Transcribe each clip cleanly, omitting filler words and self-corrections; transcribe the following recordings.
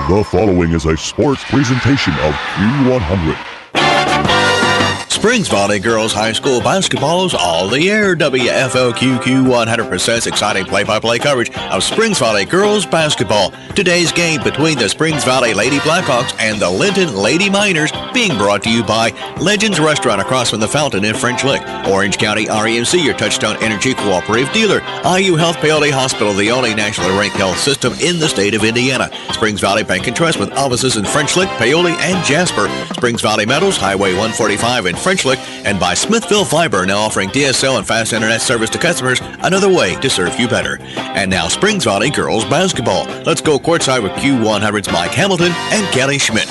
The following is a sports presentation of Q100. Springs Valley Girls High School basketball is all the air. WFLQ Q100% exciting play-by-play coverage of Springs Valley Girls basketball. Today's game between the Springs Valley Lady Blackhawks and the Linton Lady Miners being brought to you by Legends Restaurant across from the Fountain in French Lick. Orange County REMC, your Touchstone Energy Cooperative dealer. IU Health Paoli Hospital, the only nationally ranked health system in the state of Indiana. Springs Valley Bank and Trust with offices in French Lick, Paoli, and Jasper. Springs Valley Metals, Highway 145 in French Lick, and by Smithville Fiber, now offering DSL and fast internet service to customers, another way to serve you better. And now Springs Valley Girls Basketball. Let's go courtside with Q100's Mike Hamilton and Kelly Schmidt.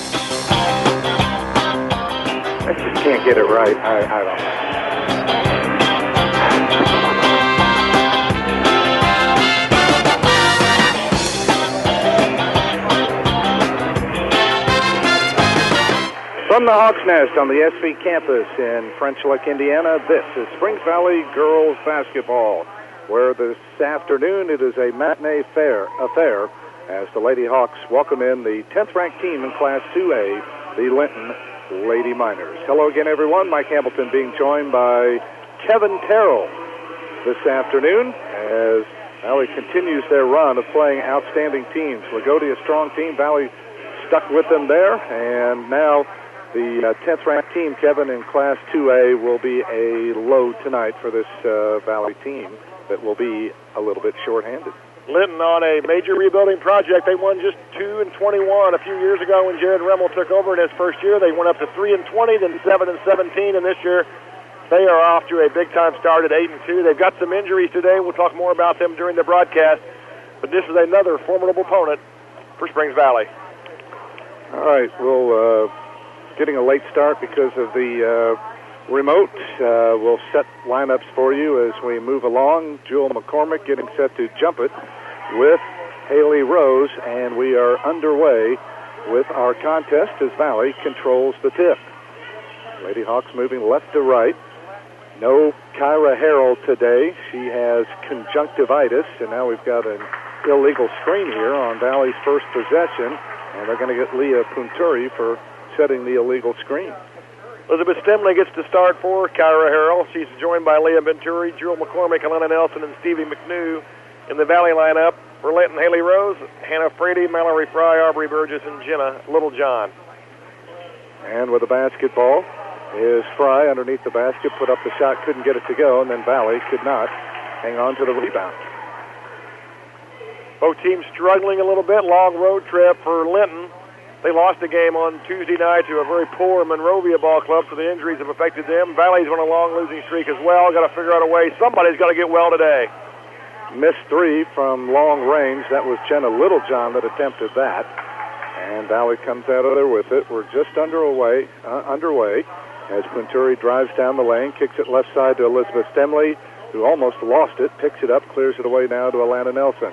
I just can't get it right. I don't know. From the Hawks Nest on the SV campus in French Lick, Indiana, this is Springs Valley Girls Basketball, where this afternoon it is a matinee affair as the Lady Hawks welcome in the 10th-ranked team in Class 2A, the Linton Lady Miners. Hello again, everyone. Mike Hamilton being joined by Kevin Terrell this afternoon as Valley continues their run of playing outstanding teams. Lagodi, a strong team. Valley stuck with them there, and now the 10th-ranked team, Kevin, in Class 2A will be a load tonight for this Valley team that will be a little bit shorthanded. Linton on a major rebuilding project. They won just 2-21 a few years ago when Jared Remmel took over in his first year. They went up to 3-20, then 7-17, and this year they are off to a big-time start at 8-2. They've got some injuries today. We'll talk more about them during the broadcast, but this is another formidable opponent for Springs Valley. All right, we'll getting a late start because of the remote. We'll set lineups for you as we move along. Jewel McCormick getting set to jump it with Haley Rose, and we are underway with our contest as Valley controls the tip. Lady Hawks moving left to right. No Kyra Harrell today. She has conjunctivitis, and now we've got an illegal screen here on Valley's first possession, and they're going to get Leah Punturi for setting the illegal screen. Elizabeth Stemley gets to start for Kyra Harrell. She's joined by Leah Venturi, Jewel McCormick, Elena Nelson, and Stevie McNew in the Valley lineup. For Linton, Haley Rose, Hannah Frady, Mallory Fry, Aubrey Burgess, and Jenna Littlejohn. And with the basketball is Fry underneath the basket, put up the shot, couldn't get it to go, and then Valley could not hang on to the rebound. Both teams struggling a little bit. Long road trip for Linton. They lost the game on Tuesday night to a very poor Monrovia ball club, so the injuries have affected them. Valley's on a long losing streak as well. Got to figure out a way. Somebody's got to get well today. Missed three from long range. That was Jenna Littlejohn that attempted that. And Valley comes out of there with it. We're just underway as Punturi drives down the lane, kicks it left side to Elizabeth Stemley, who almost lost it, picks it up, clears it away now to Alana Nelson.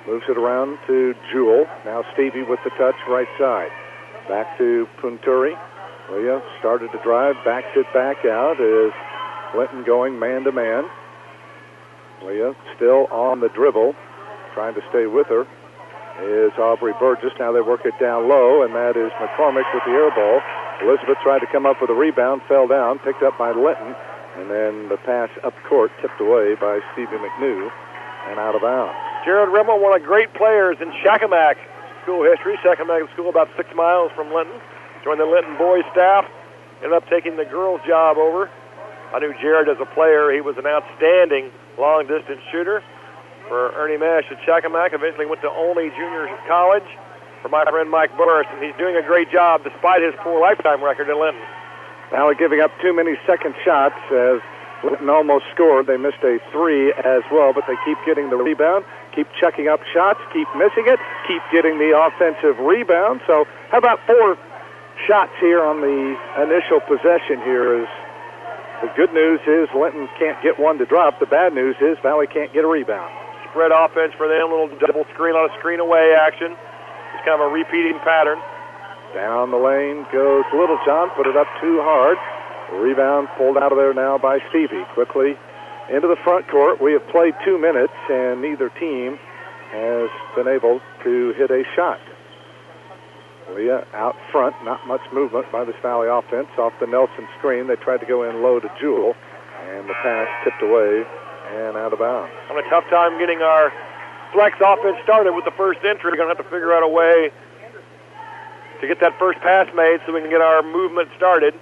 Moves it around to Jewel. Now Stevie with the touch right side. Back to Punturi. Leah started to drive, backs it back out as Linton going man-to-man. Leah still on the dribble, trying to stay with her, is Aubrey Burgess. Now they work it down low, and that is McCormick with the air ball. Elizabeth tried to come up with a rebound, fell down, picked up by Linton, and then the pass up court tipped away by Stevie McNew and out of bounds. Jared Rimmel, one of great players in Shakamak school history. Shakamak school about 6 miles from Linton. Joined the Linton boys staff. Ended up taking the girls' job over. I knew Jared as a player. He was an outstanding long-distance shooter for Ernie Mesh at Shakamak. Eventually went to Olney Junior College for my friend Mike Burris, and he's doing a great job despite his poor lifetime record at Linton. Valley giving up too many second shots as Linton almost scored. They missed a three as well, but they keep getting the rebound, keep checking up shots, keep missing it, keep getting the offensive rebound. So how about 4 shots here on the initial possession here? Is the good news is Linton can't get one to drop. The bad news is Valley can't get a rebound. Spread offense for them, a little double screen on a screen away action. It's kind of a repeating pattern. Down the lane goes Littlejohn, put it up too hard. Rebound pulled out of there now by Stevie. Quickly into the front court. We have played 2 minutes, and neither team has been able to hit a shot. Leah out front, not much movement by this Valley offense. Off the Nelson screen, they tried to go in low to Jewell, and the pass tipped away and out of bounds. Having a tough time getting our flex offense started with the first entry. We're going to have to figure out a way to get that first pass made so we can get our movement started.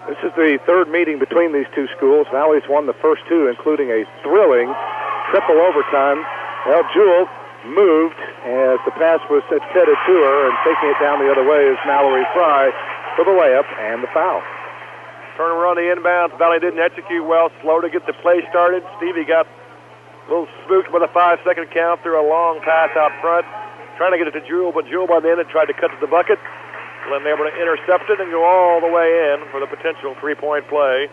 This is the third meeting between these two schools. Valley's won the first two, including a thrilling triple overtime. Well, Jewell moved as the pass was headed to her, and taking it down the other way is Mallory Fry for the layup and the foul. Turnover on the inbounds. Valley didn't execute well. Slow to get the play started. Stevie got a little spooked with a 5-second count through a long pass out front, trying to get it to Jewell, but Jewell by the end had tried to cut to the bucket. Linton able to intercept it and go all the way in for the potential three-point play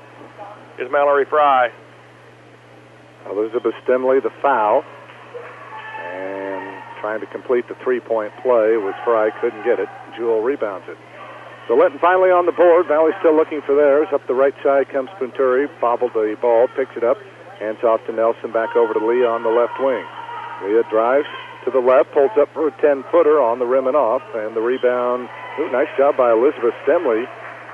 is Mallory Fry. Elizabeth Stimley, the foul. And trying to complete the three-point play was Fry, couldn't get it. Jewell rebounds it. So Linton finally on the board. Valley still looking for theirs. Up the right side comes Punturi, bobbled the ball, picks it up, hands off to Nelson, back over to Leah on the left wing. Leah drives to the left, pulls up for a 10-footer on the rim and off, and the rebound. Ooh, nice job by Elizabeth Stemley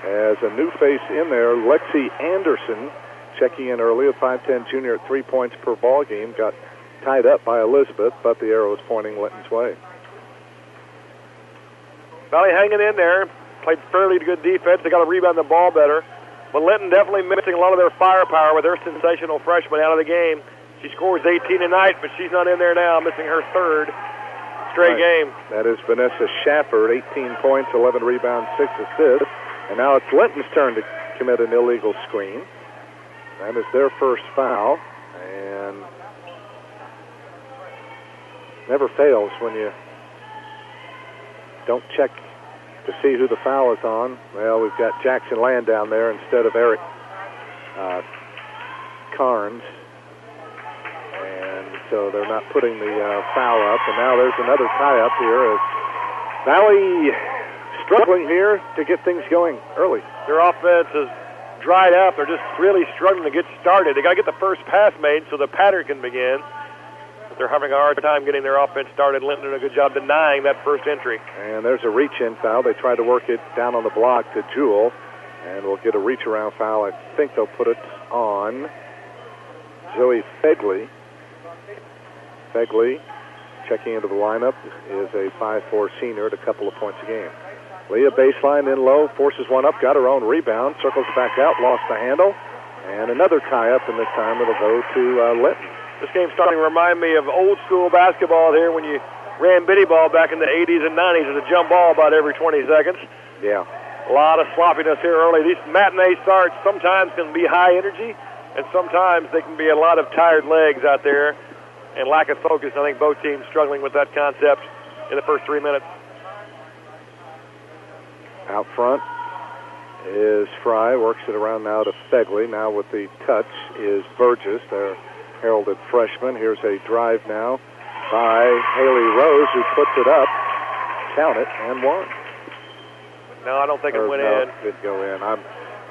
as a new face in there. Lexi Anderson checking in early, a 5'10 junior at 3 points per ball game. Got tied up by Elizabeth, but the arrow is pointing Linton's way. Valley hanging in there, played fairly good defense. They got to rebound the ball better. But Linton definitely missing a lot of their firepower with their sensational freshman out of the game. She scores 18 tonight, but she's not in there now, missing her third straight game. That is Vanessa Shafford, 18 points, 11 rebounds, 6 assists. And now it's Linton's turn to commit an illegal screen. That is their first foul. And never fails when you don't check to see who the foul is on. Well, we've got Jackson Land down there instead of Eric Carnes. And so they're not putting the foul up. And now there's another tie-up here as Valley struggling here to get things going early. Their offense is dried up. They're just really struggling to get started. They got to get the first pass made so the pattern can begin. But they're having a hard time getting their offense started. Linton did a good job denying that first entry. And there's a reach-in foul. They tried to work it down on the block to Jewell. And we'll get a reach-around foul. I think they'll put it on Zoe Fegley. Fegley, checking into the lineup, is a 5'4 senior at a couple of points a game. Leah baseline in low, forces one up, got her own rebound, circles back out, lost the handle, and another tie-up, and this time it'll go to Linton. This game's starting to remind me of old school basketball here when you ran bitty ball back in the 80s and 90s as a jump ball about every 20 seconds. Yeah. A lot of sloppiness here early. These matinee starts sometimes can be high energy, and sometimes they can be a lot of tired legs out there and lack of focus. I think both teams struggling with that concept in the first 3 minutes. Out front is Fry, works it around now to Fegley. Now with the touch is Burgess, their heralded freshman. Here's a drive now by Haley Rose, who puts it up, count it, and one. No, I don't think it went in. It did go in. I'm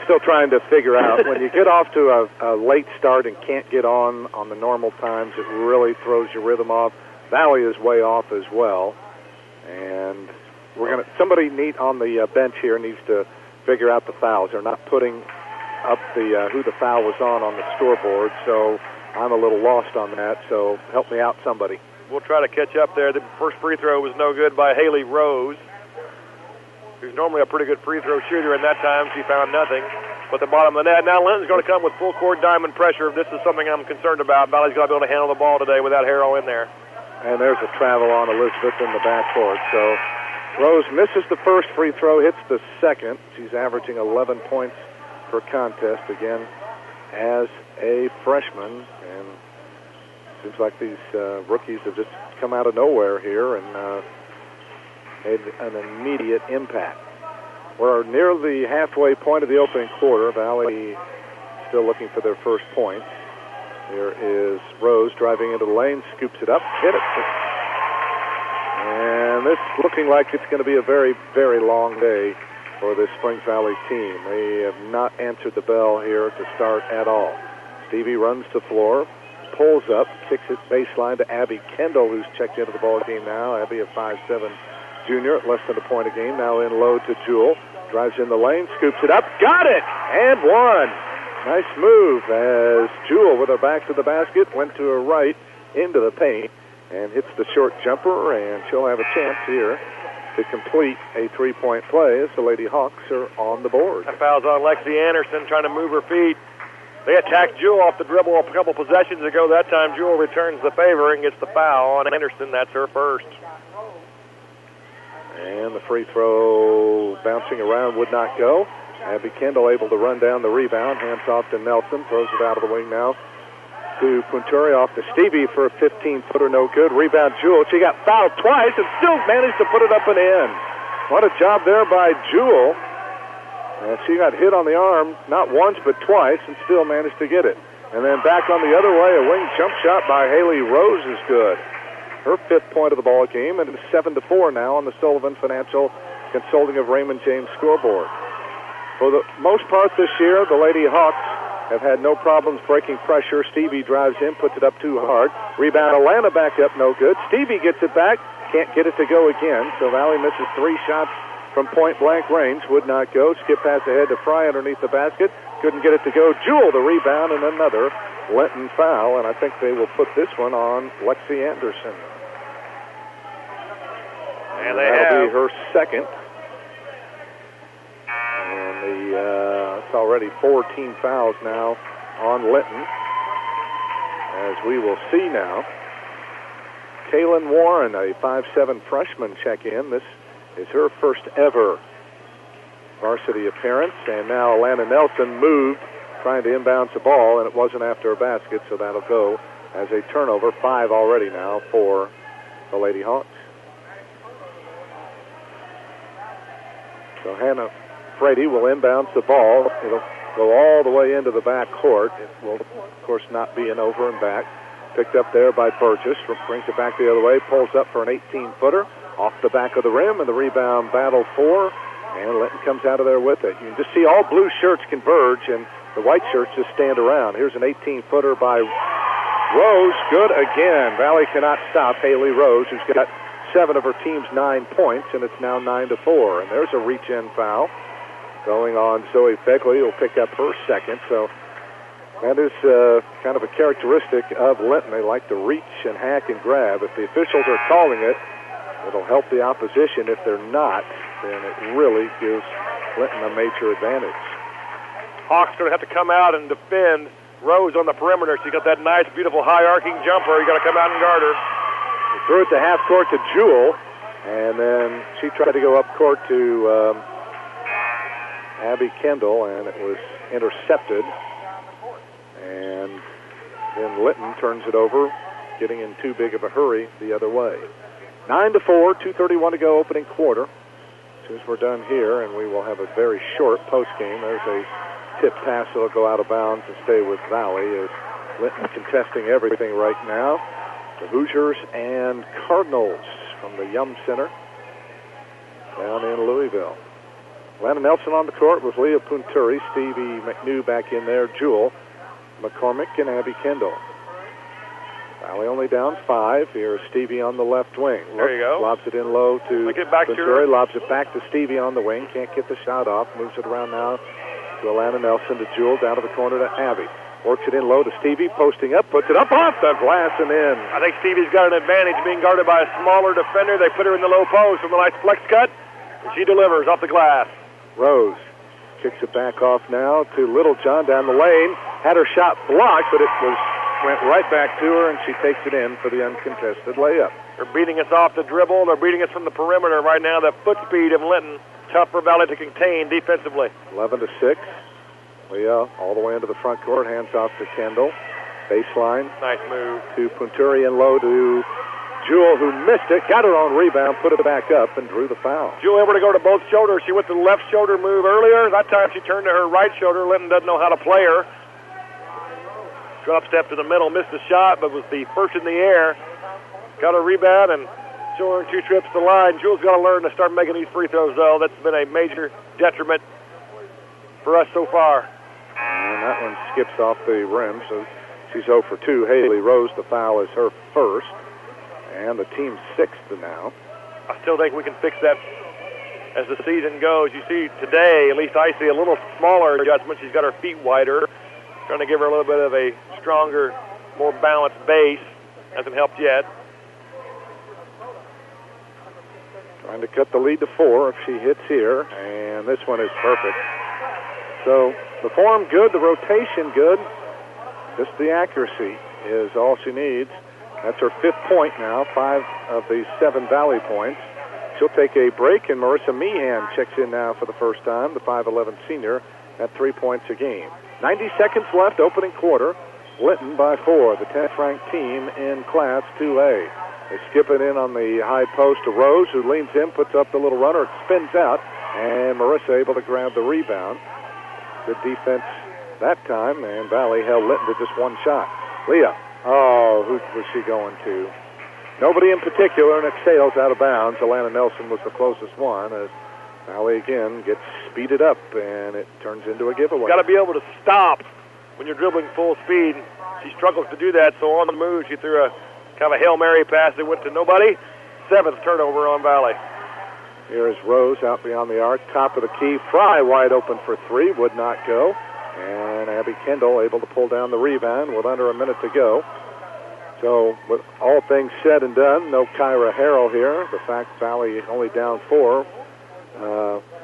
still trying to figure out, when you get off to a late start and can't get on the normal times, it really throws your rhythm off. Valley is way off as well. And somebody neat on the bench here needs to figure out the fouls. They're not putting up the who the foul was on the scoreboard, so I'm a little lost on that. So help me out, somebody. We'll try to catch up there. The first free throw was no good by Haley Rose, who's normally a pretty good free throw shooter, and that time she found nothing. But the bottom of the net. Now Linton's going to come with full court diamond pressure. This is something I'm concerned about. Valley's got to be able to handle the ball today without Harrow in there. And there's a travel on Elizabeth in the backcourt. So Rose misses the first free throw, hits the second. She's averaging 11 points per contest again as a freshman. And it seems like these rookies have just come out of nowhere here and made an immediate impact. We're near the halfway point of the opening quarter. Valley still looking for their first points. Here is Rose driving into the lane, scoops it up, hit it. And this looking like it's going to be a very, very long day for this Springs Valley team. They have not answered the bell here to start at all. Stevie runs the floor, pulls up, kicks it baseline to Abby Kendall, who's checked into the ball game now. Abby, a 5'7" junior at less than a point a game. Now in low to Jewell. Drives in the lane, scoops it up, got it, and one. Nice move as Jewell, with her back to the basket, went to her right into the paint and hits the short jumper, and she'll have a chance here to complete a three-point play as the Lady Hawks are on the board. That foul's on Lexi Anderson trying to move her feet. They attacked Jewell off the dribble a couple possessions ago. That time Jewell returns the favor and gets the foul on Anderson. That's her first. And the free throw bouncing around would not go. Abby Kendall able to run down the rebound. Hands off to Nelson. Throws it out of the wing now to Punturi. Off to Stevie for a 15-footer. No good. Rebound Jewell. She got fouled twice and still managed to put it up and in. What a job there by Jewell. And she got hit on the arm not once but twice and still managed to get it. And then back on the other way, a wing jump shot by Haley Rose is good. Her fifth point of the ball game, and it's 7-4 now on the Sullivan Financial Consulting of Raymond James scoreboard. For the most part this year, the Lady Hawks have had no problems breaking pressure. Stevie drives in, puts it up too hard. Rebound, Atlanta back up, no good. Stevie gets it back, can't get it to go again. So Valley misses three shots from point-blank range, would not go. Skip pass ahead to Fry underneath the basket, couldn't get it to go. Jewell the rebound, and another Linton foul, and I think they will put this one on Lexi Anderson. And that'll be her second. And it's already 14 fouls now on Linton. As we will see now, Kaylin Warren, a 5'7" freshman, check in. This is her first ever varsity appearance. And now Alana Nelson moved, trying to inbounds the ball, and it wasn't after a basket, so that'll go as a turnover. 5 already now for the Lady Hawks. So Hannah Frady will inbounds the ball. It'll go all the way into the back court. It will, of course, not be an over and back. Picked up there by Burgess. Brings it back the other way. Pulls up for an 18-footer. Off the back of the rim, and the rebound battle for. And Linton comes out of there with it. You can just see all blue shirts converge, and the white shirts just stand around. Here's an 18-footer by Rose. Good again. Valley cannot stop Haley Rose, who's got 7 of her team's 9 points, and it's now 9-4. And there's a reach-in foul going on Zoe Begley, who'll pick up her second. So that is kind of a characteristic of Linton. They like to reach and hack and grab. If the officials are calling it, it'll help the opposition. If they're not, then it really gives Linton a major advantage. Hawks going to have to come out and defend Rose on the perimeter. She got that nice, beautiful, high-arcing jumper. You got to come out and guard her. Threw it to half court to Jewell, and then she tried to go up court to Abby Kendall, and it was intercepted. And then Linton turns it over, getting in too big of a hurry the other way. 9-4, 2:31 to go, opening quarter. As soon as we're done here, and we will have a very short post game. There's a tip pass that'll go out of bounds and stay with Valley, as Linton contesting everything right now. The Hoosiers and Cardinals from the Yum Center down in Louisville. Lana Nelson on the court with Leah Punturi, Stevie McNew back in there, Jewell, McCormick, and Abby Kendall. Valley only down 5. Here's Stevie on the left wing. There you go. Lobs it in low to Punturi. Lobs it back to Stevie on the wing. Can't get the shot off. Moves it around now to Alana Nelson, to Jewell, down to the corner to Abby. Works it in low to Stevie, posting up, puts it up off the glass and in. I think Stevie's got an advantage being guarded by a smaller defender. They put her in the low post with a nice flex cut, and she delivers off the glass. Rose kicks it back off now to Littlejohn down the lane. Had her shot blocked, but it went right back to her, and she takes it in for the uncontested layup. They're beating us off the dribble. They're beating us from the perimeter right now. The foot speed of Linton, tough for Valley to contain defensively. 11-6. Leah all the way into the front court, hands off to Kendall. Baseline. Nice move. To Punturi and low to Jewell, who missed it, got her own rebound, put it back up, and drew the foul. Jewell able to go to both shoulders. She went to the left shoulder move earlier. That time she turned to her right shoulder. Linton doesn't know how to play her. Drop step to the middle, missed the shot, but was the first in the air. Got a rebound and showing 2 trips to the line. Jewell's got to learn to start making these free throws, though. That's been a major detriment for us so far. And that one skips off the rim, so she's 0 for 2. Haley Rose, the foul is her first, and the team's 6th now. I still think we can fix that as the season goes. You see today, at least I see a little smaller adjustment. She's got her feet wider, trying to give her a little bit of a stronger, more balanced base. Hasn't helped yet. Trying to cut the lead to 4 if she hits here, and this one is perfect. So the form good, the rotation good, just the accuracy is all she needs. That's her 5th point now, 5 of the 7 Valley points. She'll take a break, and Marissa Meehan checks in now for the first time, the 5'11 senior, at 3 points a game. 90 seconds left, opening quarter. Linton by 4, the 10th ranked team in Class 2A. They skip it in on the high post to Rose, who leans in, puts up the little runner, it spins out, and Marissa able to grab the rebound. Good defense that time, and Valley held Linton to just 1 shot. Leah, who was she going to? Nobody in particular, and it sails out of bounds. Alana Nelson was the closest one, as Valley again gets speeded up, and it turns into a giveaway. Got to be able to stop when you're dribbling full speed. She struggles to do that, so on the move, she threw a kind of a Hail Mary pass that went to nobody. 7th turnover on Valley. Here is Rose out beyond the arc, top of the key. Fry wide open for 3, would not go. And Abby Kendall able to pull down the rebound with under a minute to go. So, with all things said and done, no Kyra Harrell here. The fact Valley only down 4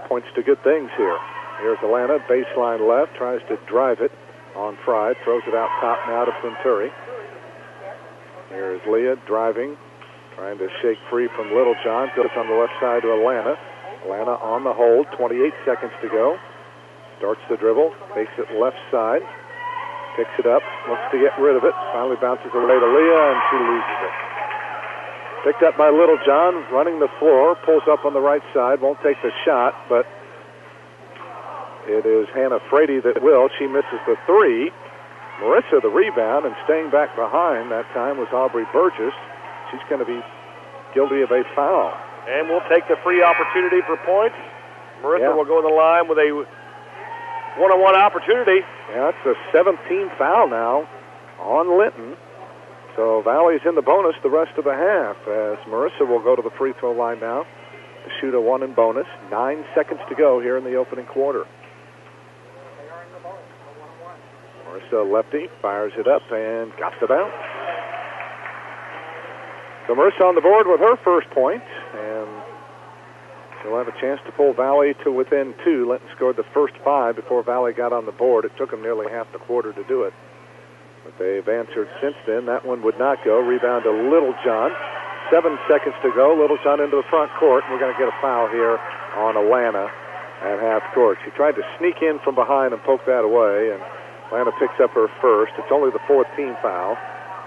points to good things here. Here's Alana, baseline left, tries to drive it on Fry, throws it out top now to Punturi. Here's Leah driving, trying to shake free from Littlejohn. Goes on the left side to Alana. Alana on the hold, 28 seconds to go. Starts the dribble, takes it left side, picks it up, looks to get rid of it, finally bounces away to Leah, and she loses it. Picked up by Littlejohn, running the floor, pulls up on the right side, won't take the shot, but it is Hannah Frady that will. She misses the 3. Marissa the rebound, and staying back behind that time was Aubrey Burgess. She's going to be guilty of a foul. And we'll take the free opportunity for points. Marissa will go to the line with a one-on-one opportunity. Yeah, it's a 17th foul now on Linton. So Valley's in the bonus the rest of the half, as Marissa will go to the free throw line now to shoot a 1 in bonus. 9 seconds to go here in the opening quarter. Marissa lefty fires it up and got the bounce. So Marissa on the board with her first point, and she'll have a chance to pull Valley to within 2. Linton scored the first 5 before Valley got on the board. It took them nearly half the quarter to do it. But they've answered since then. That one would not go. Rebound to Littlejohn. 7 seconds to go. Littlejohn into the front court. We're going to get a foul here on Alana at half court. She tried to sneak in from behind and poke that away, and Alana picks up her first. It's only the 4th team foul,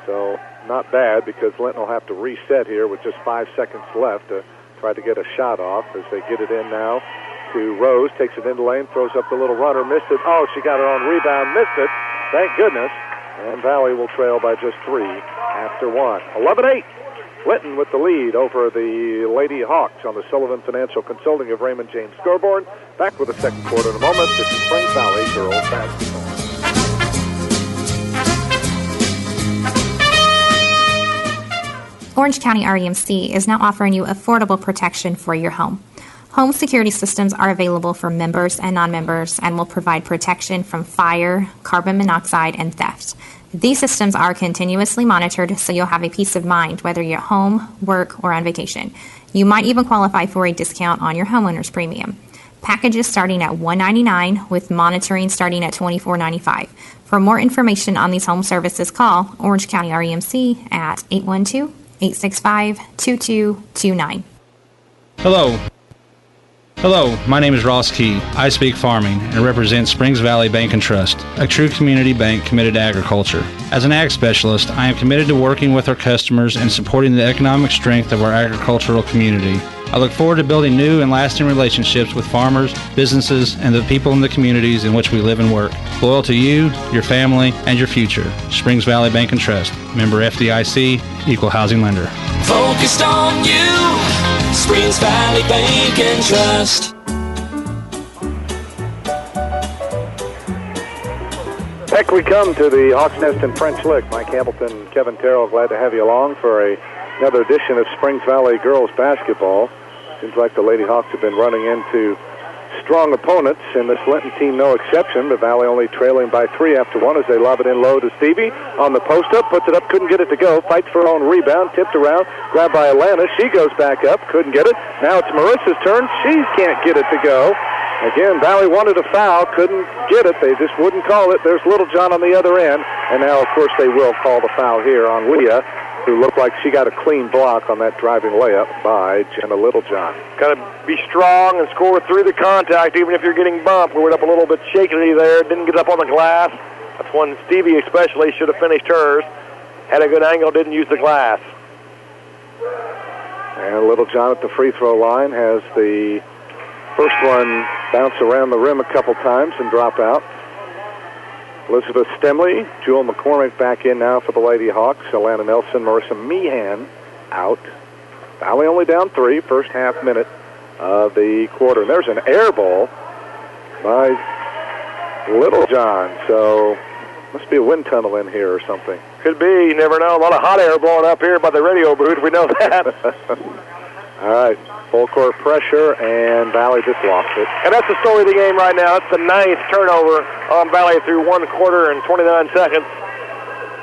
so not bad, because Linton will have to reset here with just 5 seconds left to try to get a shot off as they get it in now to Rose. Takes it into lane, throws up the little runner, missed it. Oh, she got her own rebound, missed it. Thank goodness. And Valley will trail by just 3 after 1. 11-8. Linton with the lead over the Lady Hawks on the Sullivan Financial Consulting of Raymond James scoreboard. Back with the second quarter in a moment. This is Springs Valley Girls Basketball. Orange County REMC is now offering you affordable protection for your home. Home security systems are available for members and non-members and will provide protection from fire, carbon monoxide, and theft. These systems are continuously monitored, so you'll have a peace of mind whether you're at home, work, or on vacation. You might even qualify for a discount on your homeowner's premium. Packages starting at $199 with monitoring starting at $24.95. For more information on these home services, call Orange County REMC at 812-865-2229. Hello, my name is Ross Key. I speak farming and represent Springs Valley Bank and Trust, a true community bank committed to agriculture. As an ag specialist, I am committed to working with our customers and supporting the economic strength of our agricultural community. I look forward to building new and lasting relationships with farmers, businesses, and the people in the communities in which we live and work. Loyal to you, your family, and your future. Springs Valley Bank and Trust. Member FDIC, Equal Housing Lender. Focused on you, Springs Valley Bank and Trust. Back we come to the Hawks Nest and French Lick. Mike Hamilton, Kevin Terrell, glad to have you along for a another edition of Springs Valley girls basketball. Seems like the Lady Hawks have been running into strong opponents, and this Linton team no exception. The Valley only trailing by 3 after 1 as they lob it in low to Stevie on the post-up, puts it up, couldn't get it to go, fights for her own rebound, tipped around, grabbed by Atlanta. She goes back up, couldn't get it. Now it's Marissa's turn. She can't get it to go. Again, Valley wanted a foul, couldn't get it. They just wouldn't call it. There's Littlejohn on the other end, and now, of course, they will call the foul here on Leah, who looked like she got a clean block on that driving layup by Jenna Littlejohn. Got to be strong and score through the contact, even if you're getting bumped. We went up a little bit shakily there, didn't get up on the glass. That's one Stevie especially should have finished hers. Had a good angle, didn't use the glass. And Littlejohn at the free throw line has the first one bounce around the rim a couple times and drop out. Elizabeth Stemley, Jewel McCormick back in now for the Lady Hawks. Alana Nelson, Marissa Meehan out. Valley only down 3, first half minute of the quarter. And there's an air ball by Littlejohn. So must be a wind tunnel in here or something. Could be. You never know. A lot of hot air blowing up here by the radio booth. We know that. All right. Full court pressure, and Valley just lost it. And that's the story of the game right now. That's the 9th turnover on Valley through 1 quarter and 29 seconds.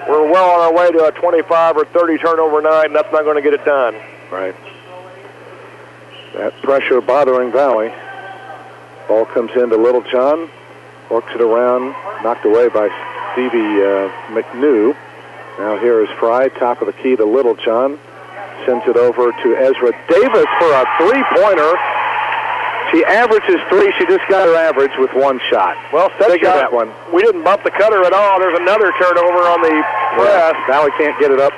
We're well on our way to a 25 or 30 turnover night, and that's not going to get it done. Right. That pressure bothering Valley. Ball comes into Littlejohn, works it around, knocked away by Stevie McNew. Now here is Fry, top of the key to Littlejohn. Sends it over to Ezra Davis for a three-pointer. She averages 3. She just got her average with 1 shot. Well, figure that one. We didn't bump the cutter at all. There's another turnover on the press. Yeah, Valley can't get it up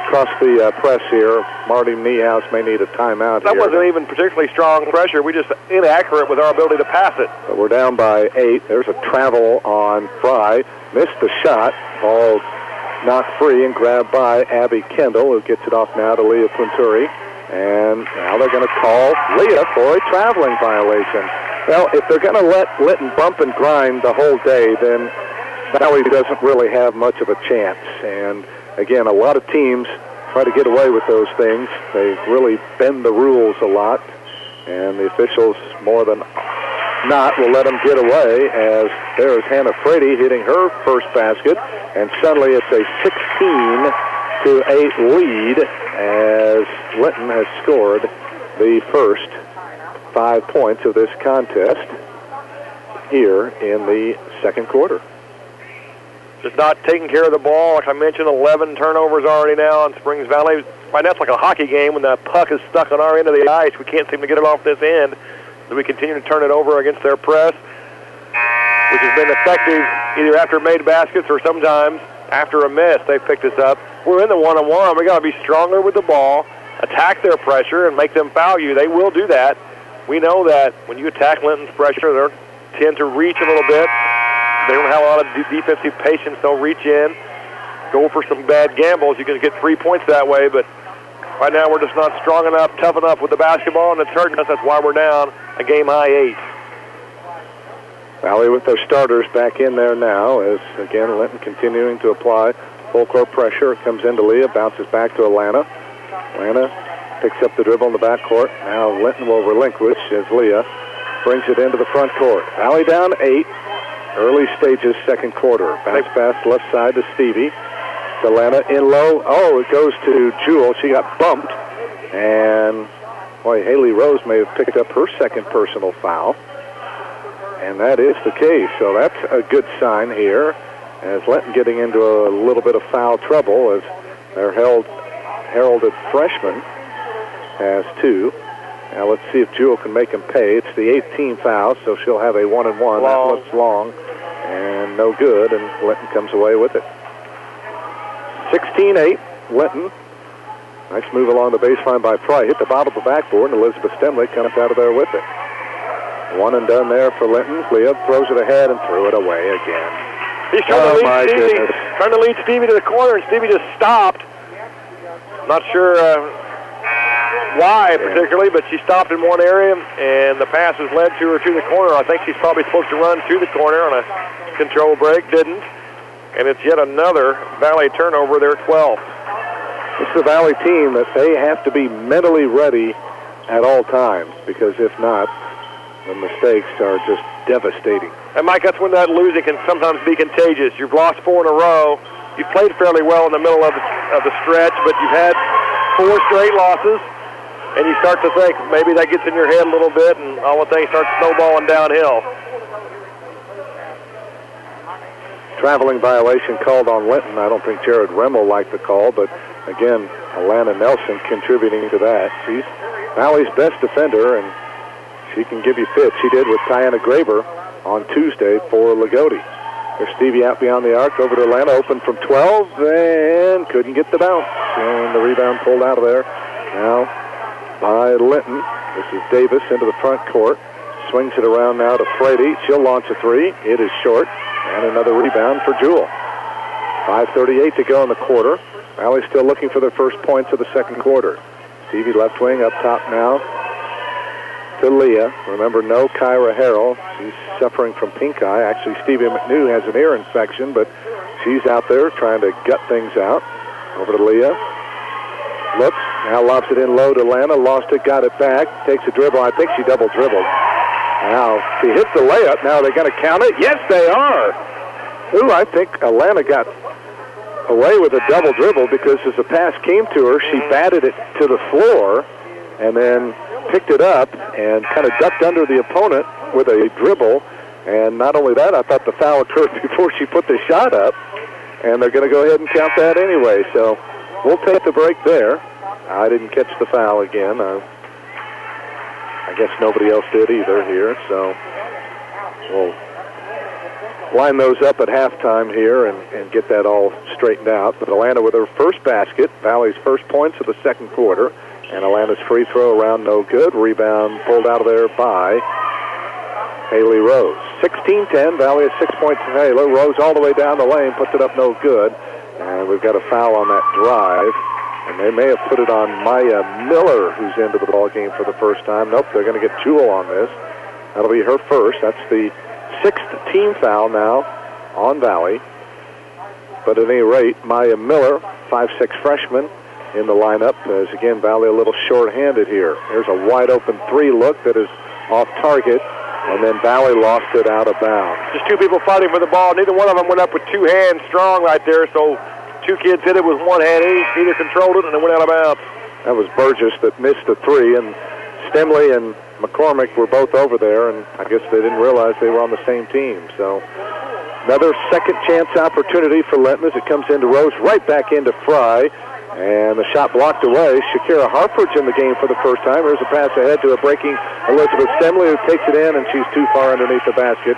across the press here. Marty Niehaus may need a timeout that here. Wasn't even particularly strong pressure. We just inaccurate with our ability to pass it. But we're down by 8. There's a travel on Fry. Missed the shot. Ball knocked free and grabbed by Abby Kendall, who gets it off now to Leah Punturi. And now they're going to call Leah for a traveling violation. Well, if they're going to let Linton bump and grind the whole day, then Valley doesn't really have much of a chance. And, again, a lot of teams try to get away with those things. They really bend the rules a lot. And the officials, more than not, will let them get away, as there is Hannah Frady hitting her first basket, and suddenly it's a 16-8 lead as Linton has scored the first 5 points of this contest here in the second quarter. Just not taking care of the ball. Like I mentioned, 11 turnovers already now on Springs Valley. Right now it's like a hockey game when the puck is stuck on our end of the ice. We can't seem to get it off this end. So we continue to turn it over against their press, which has been effective either after made baskets or sometimes after a miss. They've picked us up. We're in the one-on-one. We got to be stronger with the ball, attack their pressure, and make them foul you. They will do that. We know that when you attack Linton's pressure, they tend to reach a little bit. They don't have a lot of defensive patience. They'll reach in, go for some bad gambles. You can get 3 points that way, but right now we're just not strong enough, tough enough with the basketball, and it's hurting us. That's why we're down a game-high 8. Valley with their starters back in there now, as, again, Linton continuing to apply full-court pressure. It comes into Leah, bounces back to Atlanta. Atlanta picks up the dribble in the backcourt. Now Linton will relinquish as Leah brings it into the front court. Valley down 8, early stages, second quarter. Bounce pass left side to Stevie. Atlanta in low. Oh, it goes to Jewel. She got bumped. And, boy, Haley Rose may have picked up her second personal foul. And that is the case. So that's a good sign here, as Linton getting into a little bit of foul trouble as their heralded freshman has 2. Now let's see if Jewel can make him pay. It's the 18th foul, so she'll have a 1-and-1. That looks long and no good, and Linton comes away with it. 16-8, Linton. Nice move along the baseline by Fry. Hit the bottom of the backboard, and Elizabeth Stemley comes out of there with it. 1 and done there for Linton. Leah throws it ahead and threw it away again. He's trying to lead Stevie to the corner, and Stevie just stopped. Not sure why particularly, but she stopped in one area, and the pass has led to her to the corner. I think she's probably supposed to run to the corner on a control break. Didn't. And it's yet another Valley turnover, their 12th. This is a Valley team that they have to be mentally ready at all times, because if not, the mistakes are just devastating. And, Mike, that's when that losing can sometimes be contagious. You've lost 4 in a row. You've played fairly well in the middle of the stretch, but you've had 4 straight losses, and you start to think maybe that gets in your head a little bit, and all the things start snowballing downhill. Traveling violation called on Linton. I don't think Jared Remmel liked the call, but again, Alana Nelson contributing to that. She's Valley's best defender, and she can give you fits. She did with Tiana Graber on Tuesday for Lagodi. There's Stevie out beyond the arc, over to Atlanta, open from 12, and couldn't get the bounce. And the rebound pulled out of there now by Linton. This is Davis into the front court. Swings it around now to Frady. She'll launch a 3. It is short. And another rebound for Jewell. 5:38 to go in the quarter. Valley still looking for their first points of the second quarter. Stevie left wing up top now to Leah. Remember, no Kyra Harrell. She's suffering from pink eye. Actually, Stevie McNew has an ear infection, but she's out there trying to gut things out. Over to Leah. Looks. Now lobs it in low to Lana. Lost it, got it back. Takes a dribble. I think she double dribbled. Now, she hits the layup. Now, are they going to count it? Yes, they are. Ooh, I think Alana got away with a double dribble because as the pass came to her, she batted it to the floor and then picked it up and kind of ducked under the opponent with a dribble. And not only that, I thought the foul occurred before she put the shot up, and they're going to go ahead and count that anyway. So we'll take the break there. I didn't catch the foul again. I guess nobody else did either here, so we'll line those up at halftime here and get that all straightened out. But Atlanta with her first basket, Valley's first points of the second quarter, and Atlanta's free throw around no good. Rebound pulled out of there by Haley Rose. 16-10, Valley is 6 points to Haley. Rose all the way down the lane, puts it up no good, and we've got a foul on that drive. And they may have put it on Maya Miller, who's into the ball game for the first time. Nope, they're going to get Jewell on this. That'll be her first. That's the 6th team foul now on Valley. But at any rate, Maya Miller, 5'6" freshman, in the lineup. As again, Valley a little short-handed here. Here's a wide-open 3 look that is off target, and then Valley lost it out of bounds. Just 2 people fighting for the ball. Neither one of them went up with 2 hands strong right there, so 2 kids hit it with 1 hand each. Neither controlled it, and it went out of bounds. That was Burgess that missed the 3, and Stemley and McCormick were both over there, and I guess they didn't realize they were on the same team. So another second chance opportunity for Linton as it comes into Rose, right back into Fry, and the shot blocked away. Shakira Harford's in the game for the first time. Here's a pass ahead to a breaking Elizabeth Stemley, who takes it in, and she's too far underneath the basket.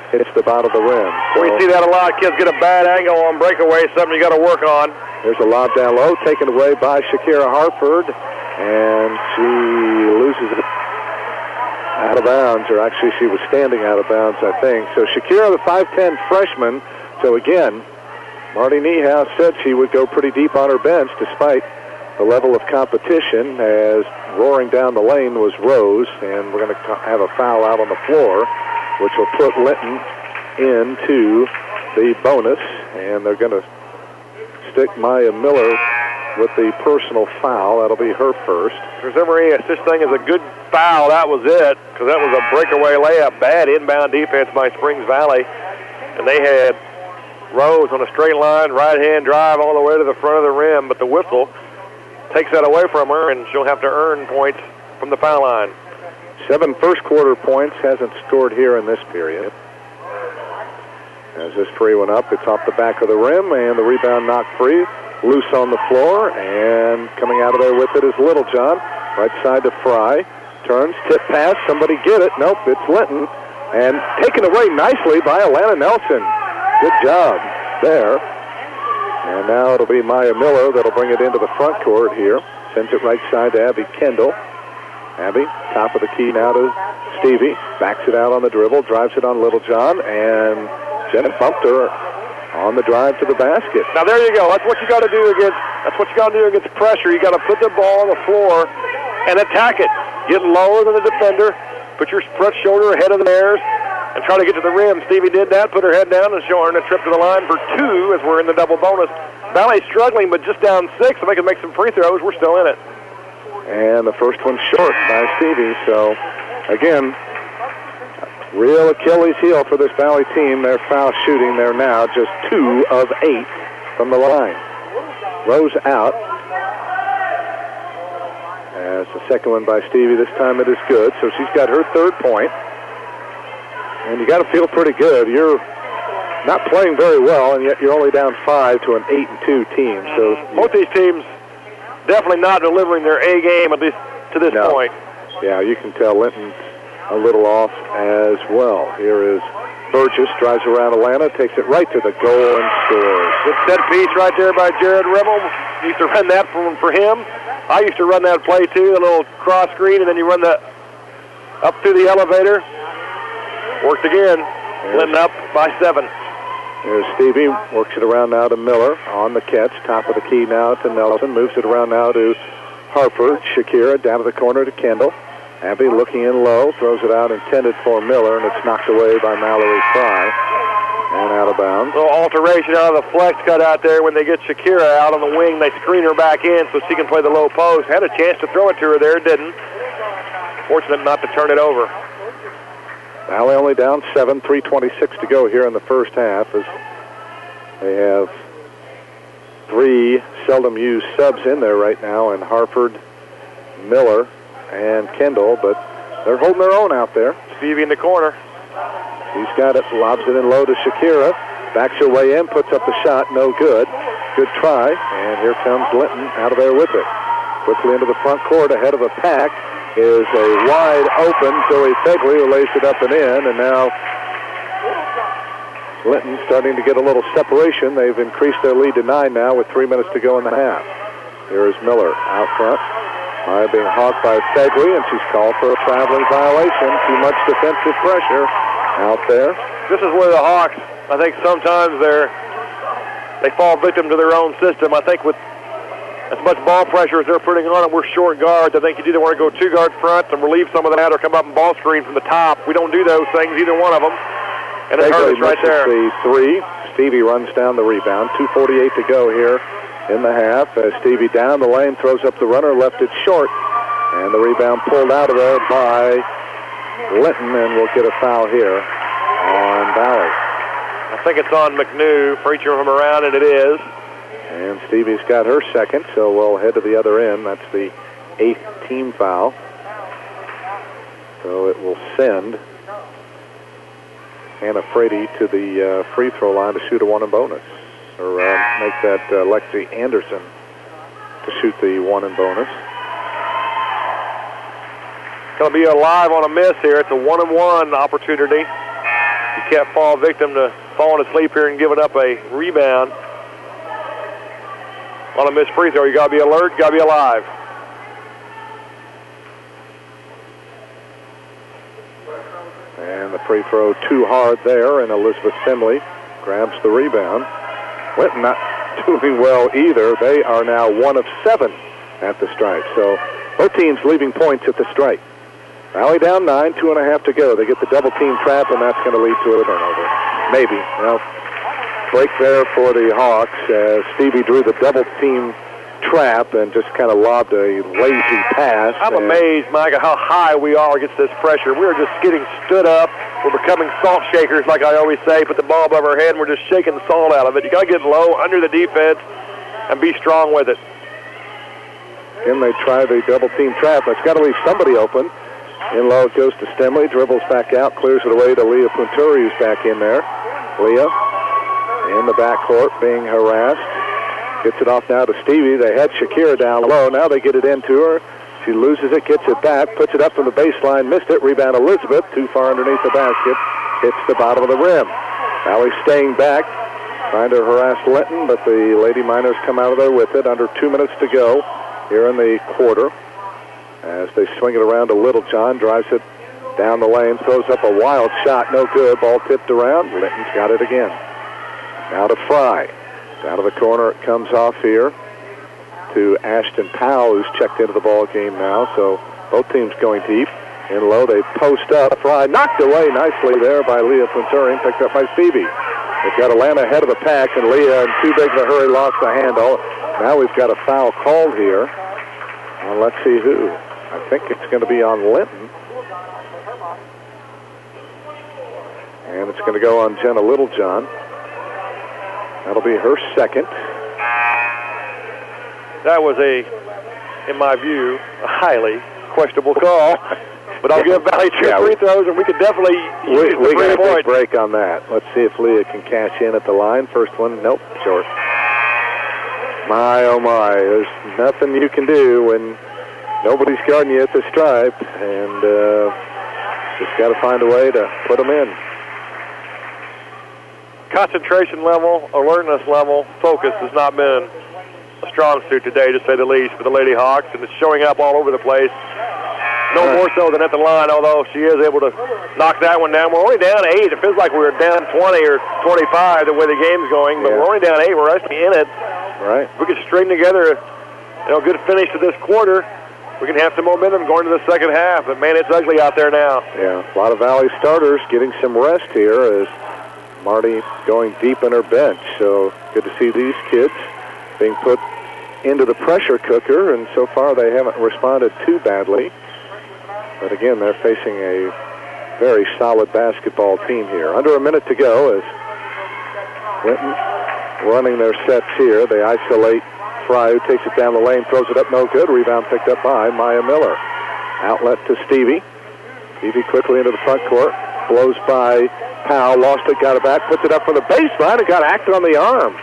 Hits the bottom of the rim. So we see that a lot. Kids get a bad angle on breakaway, something you got to work on. There's a lob down low, taken away by Shakira Harford, and she loses it out of bounds, or actually she was standing out of bounds, I think. So Shakira, the 5'10" freshman. So again, Marty Niehaus said she would go pretty deep on her bench despite the level of competition, as roaring down the lane was Rose, and we're going to have a foul out on the floor, which will put Linton into the bonus, and they're going to stick Maya Miller with the personal foul. That'll be her first. If there's ever any such thing as a good foul, that was it, because that was a breakaway layup. Bad inbound defense by Springs Valley, and they had Rose on a straight line, right-hand drive all the way to the front of the rim, but the whistle takes that away from her, and she'll have to earn points from the foul line. 7 first-quarter points, hasn't scored here in this period. As this free one up, it's off the back of the rim, and the rebound knocked free, loose on the floor, and coming out of there with it is Littlejohn. Right side to Fry. Turns, tip pass, somebody get it. Nope, it's Linton. And taken away nicely by Alana Nelson. Good job there. And now it'll be Maya Miller that'll bring it into the front court here. Sends it right side to Abby Kendall. Abby, top of the key now to Stevie. Backs it out on the dribble, drives it on Littlejohn, and Jenna bumped her on the drive to the basket. Now there you go. That's what you got to do against pressure. You got to put the ball on the floor and attack it. Get lower than the defender. Put your front shoulder ahead of theirs and try to get to the rim. Stevie did that. Put her head down and show her a trip to the line for 2 as we're in the double bonus. Valley's struggling, but just down 6. If they can make some free throws, we're still in it. And the first one's short by Stevie. So, again, real Achilles heel for this Valley team. They're foul shooting. They're now just 2 of 8 from the line. Rose out. As the second one by Stevie, this time it is good. So she's got her third point. And you got to feel pretty good. You're not playing very well, and yet you're only down 5 to an 8-2 team. So both these teams definitely not delivering their A game, at least to this point. Yeah, you can tell Linton's a little off as well. Here is Burgess, drives around Atlanta, takes it right to the goal and scores. Good set piece right there by Jared Rebel. Used to run that for him. I used to run that play too, a little cross screen, and then you run that up through the elevator. Worked again. Linton up by 7. Here's Stevie, works it around now to Miller on the catch. Top of the key now to Nelson, moves it around now to Harper. Shakira down to the corner to Kendall. Abby looking in low, throws it out intended for Miller, and it's knocked away by Mallory Fry and out of bounds. A little alteration out of the flex cut out there. When they get Shakira out on the wing, they screen her back in so she can play the low post. Had a chance to throw it to her there, didn't. Fortunate not to turn it over. Valley only down 7, 3:26 to go here in the first half as they have 3 seldom used subs in there right now, and Harford, Miller, and Kendall, but they're holding their own out there. Stevie in the corner. He's got it, lobs it in low to Shakira, backs her way in, puts up the shot, no good. Good try, and here comes Linton out of there with it. Quickly into the front court, ahead of a pack, is a wide open Zoe Fegley, who lays it up and in, and now Linton starting to get a little separation. They've increased their lead to 9 now with 3 minutes to go in the half. Here is Miller out front. Being hawked by Fegley, and she's called for a traveling violation. Too much defensive pressure out there. This is where the Hawks, I think sometimes they fall victim to their own system. I think with as much ball pressure as they're putting on them, we're short guards. I think you either want to go 2 guard front and relieve some of that or come up and ball screen from the top. We don't do those things, either one of them. And it hurts right there. The 3. Stevie runs down the rebound. 2:48 to go here in the half. As Stevie down the lane, throws up the runner, left it short. And the rebound pulled out of there by Linton, and we'll get a foul here on Valley. I think it's on McNew, reaching him around, and it is. And Stevie's got her second, so we'll head to the other end. That's the 8th team foul. So it will send Hannah Frady to the free throw line to shoot a 1 and bonus. Or make that Lexi Anderson to shoot the 1 and bonus. Going to be alive on a miss here. It's a 1-and-1 opportunity. You can't fall victim to falling asleep here and giving up a rebound. On a missed free throw, you got to be alert, got to be alive. And the free throw too hard there, and Elizabeth Finley grabs the rebound. Linton not doing well either. They are now 1 of 7 at the stripe. So both teams leaving points at the stripe. Valley down 9, 2.5 to go. They get the double team trap, and that's going to lead to a turnover. Maybe. Well, break there for the Hawks as Stevie drew the double team trap and just kind of lobbed a lazy pass. I'm amazed, Mike, at how high we are against this pressure. We are just getting stood up. We're becoming salt shakers, like I always say. Put the ball above our head, and we're just shaking the salt out of it. You got to get low under the defense and be strong with it. Again, they try the double team trap. It's got to leave somebody open. In low it goes to Stemley, dribbles back out, clears it away to Leah Punturi, who's back in there. Leah in the backcourt being harassed. Gets it off now to Stevie. They had Shakira down low. Now they get it into her. She loses it, gets it back, puts it up from the baseline, missed it. Rebound Elizabeth, too far underneath the basket. Hits the bottom of the rim. Valley staying back, trying to harass Linton, but the Lady Miners come out of there with it. Under 2 minutes to go here in the quarter. As they swing it around to Littlejohn, drives it down the lane, throws up a wild shot, no good. Ball tipped around. Linton's got it again. Now to Fry. Down to the corner it comes off here to Ashton Powell, who's checked into the ball game now. So both teams going deep. In low, they post up. Fry knocked away nicely there by Leah Punturi, picked up by Stevie. They've got Atlanta ahead of the pack, and Leah, in too big of a hurry, lost the handle. Now we've got a foul called here. Well, let's see who. I think it's going to be on Linton. And it's going to go on Jenna Littlejohn. That'll be her second. That was in my view, a highly questionable call. But I'll give Valley two free throws, and we could definitely use the 3 got a big point. break on that. Let's see if Leah can cash in at the line. First one, nope, short. My, oh my, there's nothing you can do when nobody's guarding you at the stripe, and just got to find a way to put them in. Concentration level, alertness level, focus has not been a strong suit today, to say the least, for the Lady Hawks, and it's showing up all over the place. No more so than at the line, although she is able to knock that one down. We're only down 8. It feels like we were down 20 or 25 the way the game's going, but we're only down 8. We're actually in it. Right. If we could string together a good finish to this quarter, we can have some momentum going to the second half. But, man, it's ugly out there now. Yeah, a lot of Valley starters getting some rest here as Marty going deep in her bench. So good to see these kids being put into the pressure cooker, and so far they haven't responded too badly. But again, they're facing a very solid basketball team here. Under a minute to go as Linton running their sets here. They isolate Fry, who takes it down the lane, throws it up, no good. Rebound picked up by Maya Miller. Outlet to Stevie. Stevie quickly into the front court. Blows by Powell, lost it, got it back, puts it up from the baseline, and got acted on the arm.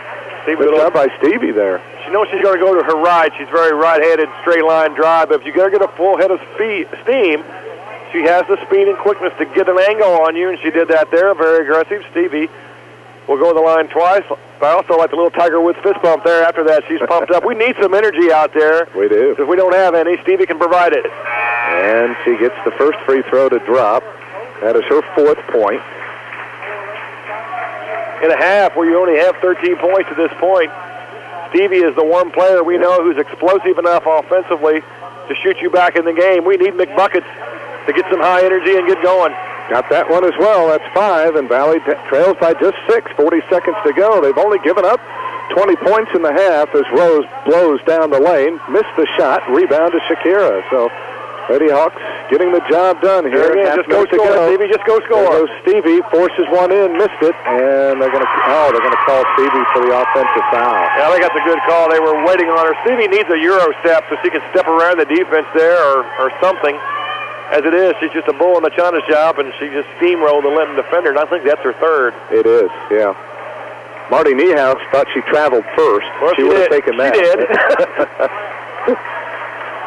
Good job by Stevie there. She knows she's going to go to her right. She's very right-handed, straight-line drive. But if you got to get a full head of steam, she has the speed and quickness to get an angle on you, and she did that there. Very aggressive. Stevie will go to the line twice. I also like the little Tiger Woods fist bump there. After that, she's pumped up. We need some energy out there. We do. If we don't have any, Stevie can provide it. And she gets the first free throw to drop. That is her 4th point. In a half where you only have 13 points at this point, Stevie is the one player we know who's explosive enough offensively to shoot you back in the game. We need McBuckets to get some high energy and get going. Got that one as well. That's 5, and Valley trails by just 6. 40 seconds to go. They've only given up 20 points in the half as Rose blows down the lane. Missed the shot. Rebound to Shakira. So Lady Hawks getting the job done here. Just go score, Stevie. Just go score. There goes Stevie, forces one in, missed it, and they're going to call Stevie for the offensive foul. Yeah, I think that's a good call. They were waiting on her. Stevie needs a Euro step so she can step around the defense there or something. As it is, she's just a bull in the China shop, and she just steamrolled the Linton defender, and I think that's her 3rd. It is, yeah. Marty Niehaus thought she traveled first. Well, she would have taken that. She did.